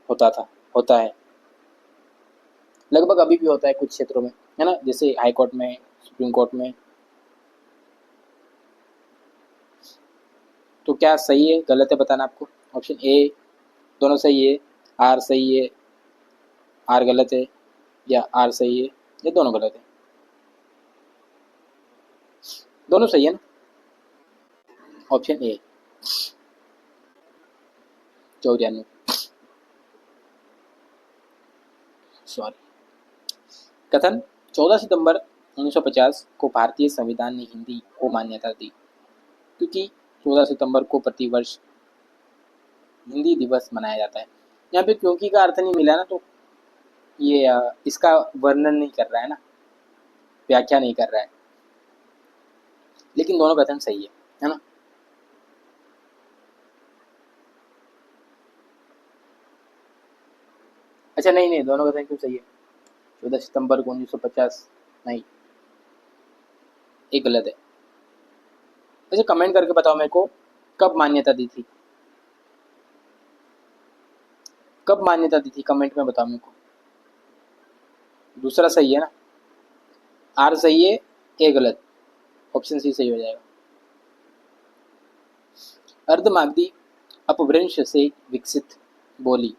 होता था, होता है। लगभग अभी भी होता है कुछ क्षेत्रों में, है ना, जैसे हाई कोर्ट में, सुप्रीम कोर्ट में। तो क्या सही है गलत है बताना आपको। ऑप्शन ए दोनों सही है, आर सही है, आर गलत है, या आर सही है, ये दोनों गलत है। दोनों सही है ना? ऑप्शन ए 94, सॉरी। कथन: 14 सितंबर 1950 को भारतीय संविधान ने हिंदी को मान्यता दी, क्योंकि 14 सितंबर को प्रतिवर्ष हिंदी दिवस मनाया जाता है। यहाँ पे क्योंकि का अर्थ नहीं मिला ना, तो ये इसका वर्णन नहीं कर रहा है ना, व्याख्या नहीं कर रहा है, लेकिन दोनों कथन सही है ना? अच्छा, नहीं नहीं, दोनों कथन क्यों सही है? 14 सितंबर को 1950 नहीं, ये गलत है। अच्छा, कमेंट करके बताओ मेरे को, कब मान्यता दी थी? कब मान्यता दी थी, कमेंट में बताओ मेरे को। दूसरा सही है ना? आर सही है, ए गलत, ऑप्शन सी सही हो जाएगा। अर्धमागधी अपभ्रंश से विकसित बोली।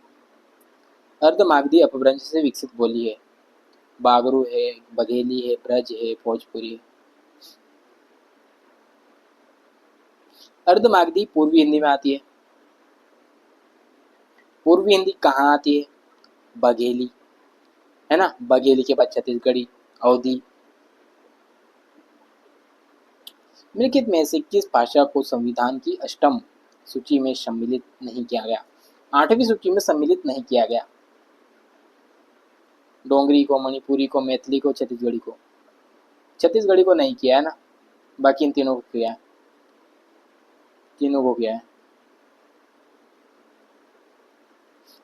अर्धमागधी अपभ्रंश से विकसित बोली है। बागरू है, बघेली है, ब्रज है, भोजपुरी है। अर्धमागधी पूर्वी हिंदी में आती है। पूर्वी हिंदी कहाँ आती है? बघेली, है ना? बघेली के बाद छत्तीसगढ़ी, अवधी। निम्नलिखित में से किस भाषा को संविधान की अष्टम सूची में सम्मिलित नहीं किया गया? आठवीं सूची में सम्मिलित नहीं किया गया। डोंगरी को, मणिपुरी को, मैथिली को, छत्तीसगढ़ी को। छत्तीसगढ़ी को नहीं किया है ना, बाकी इन तीनों को किया है। तीनों को किया है।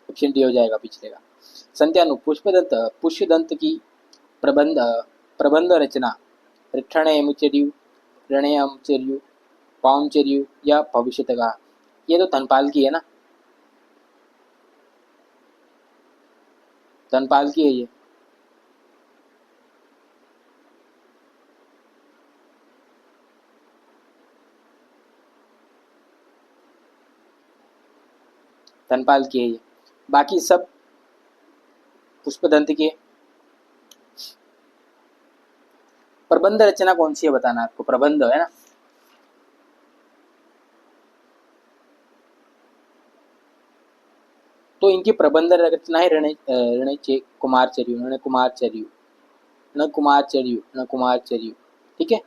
ऑप्शन डी हो जाएगा पिछले का। संत्यानु पुष्पदंत पुष्यदंत की प्रबंध प्रबंध रचना ऋक्षणयमुचर्यु, रणयमुचर्यु, पाउमचर्यु या भविष्यतका। ये तो धनपाल की है ना, धनपाल की है ये। धनपाल की है ये, बाकी सब पुष्पदंत की। प्रबंध रचना कौन सी है बताना आपको, प्रबंध है ना? तो इनकी प्रबंध रचना है ऋणे कुमारचर्यु, ऋण कुमारचर्यु, ऋण कुमारचर्यु, ऋण कुमारचर्यु। ठीक है।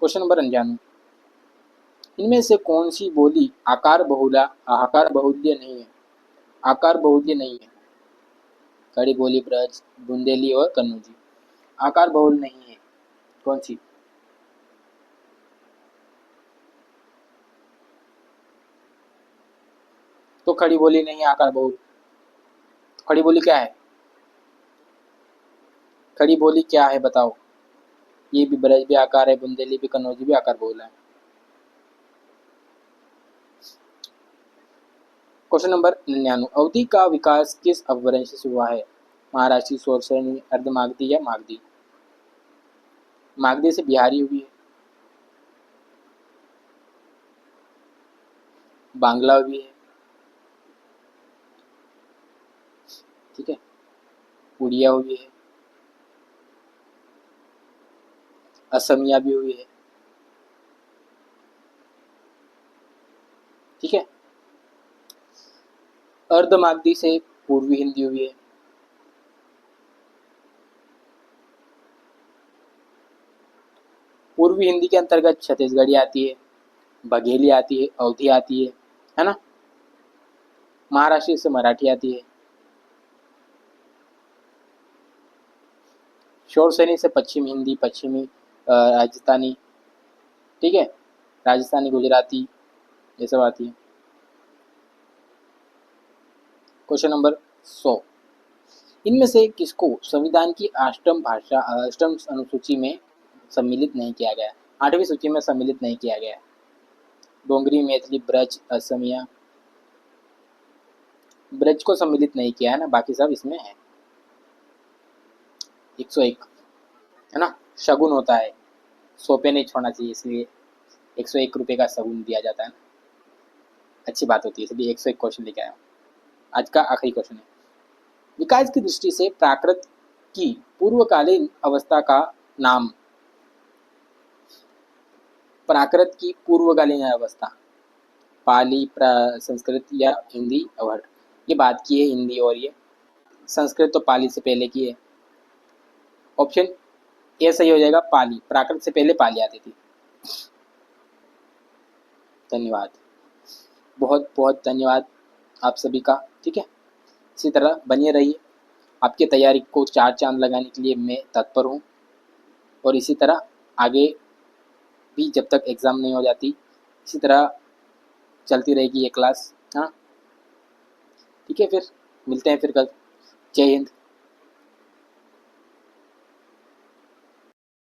क्वेश्चन नंबर 95, इनमें से कौन सी बोली आकार बहुल्य नहीं है? आकार बहुल्य नहीं है। खड़ी बोली, ब्रज, बुंदेली और कन्नौजी। आकार बहुल नहीं है, कौन सी? तो खड़ी बोली नहीं, आकार बहुल। खड़ी बोली क्या है? खड़ी बोली क्या है बताओ? ये भी ब्रज भी आकार है, बुंदेली भी, कन्नौजी भी आकार बहुल है। क्वेश्चन नंबर 99, अवधि का विकास किस अपभ्रंश से हुआ है? महाराष्ट्री, सोरसैनी, अर्धमागधी या मागधी? मागधी से बिहारी हुई है, बांग्ला भी है, ठीक है, उड़िया हुई है, असमिया भी हुई है, ठीक है। अर्धमागधी से पूर्वी हिंदी हुई है। पूर्वी हिंदी के अंतर्गत छत्तीसगढ़ी आती है, बघेली आती है, अवधी आती है ना? महाराष्ट्र से मराठी आती है। शोरसैनी से पश्चिम हिंदी, पश्चिमी राजस्थानी, ठीक है, राजस्थानी, गुजराती, ये सब आती है। क्वेश्चन नंबर 100, इनमें से किसको संविधान की अष्टम अनुसूची में सम्मिलित नहीं किया गया? आठवीं सूची में सम्मिलित नहीं किया गया। डोंगरी, मैथिली, ब्रज, असमिया। ब्रज को सम्मिलित नहीं किया है ना, बाकी सब इसमें है। 101, है ना? शगुन होता है, 100 पे नहीं छोड़ना चाहिए, इसलिए 101 रुपये का शगुन दिया जाता है ना, अच्छी बात होती है, इसलिए 101 क्वेश्चन लेके आया हूँ। आज का आखिरी क्वेश्चन है, विकास की दृष्टि से प्राकृत की पूर्वकालीन अवस्था का नाम। प्राकृत की पूर्वकालीन अवस्था, पाली, संस्कृत या हिंदी, अवध। ये बात की है हिंदी और ये संस्कृत तो पाली से पहले की है। ऑप्शन ए सही हो जाएगा, पाली। प्राकृत से पहले पाली आती थी। धन्यवाद, बहुत बहुत धन्यवाद आप सभी का। ठीक है, इसी तरह बनिए रहिए। आपकी तैयारी को चार चांद लगाने के लिए मैं तत्पर हूँ, और इसी तरह आगे भी जब तक एग्ज़ाम नहीं हो जाती इसी तरह चलती रहेगी ये क्लास। हाँ ठीक है, फिर मिलते हैं फिर कल। जय हिंद।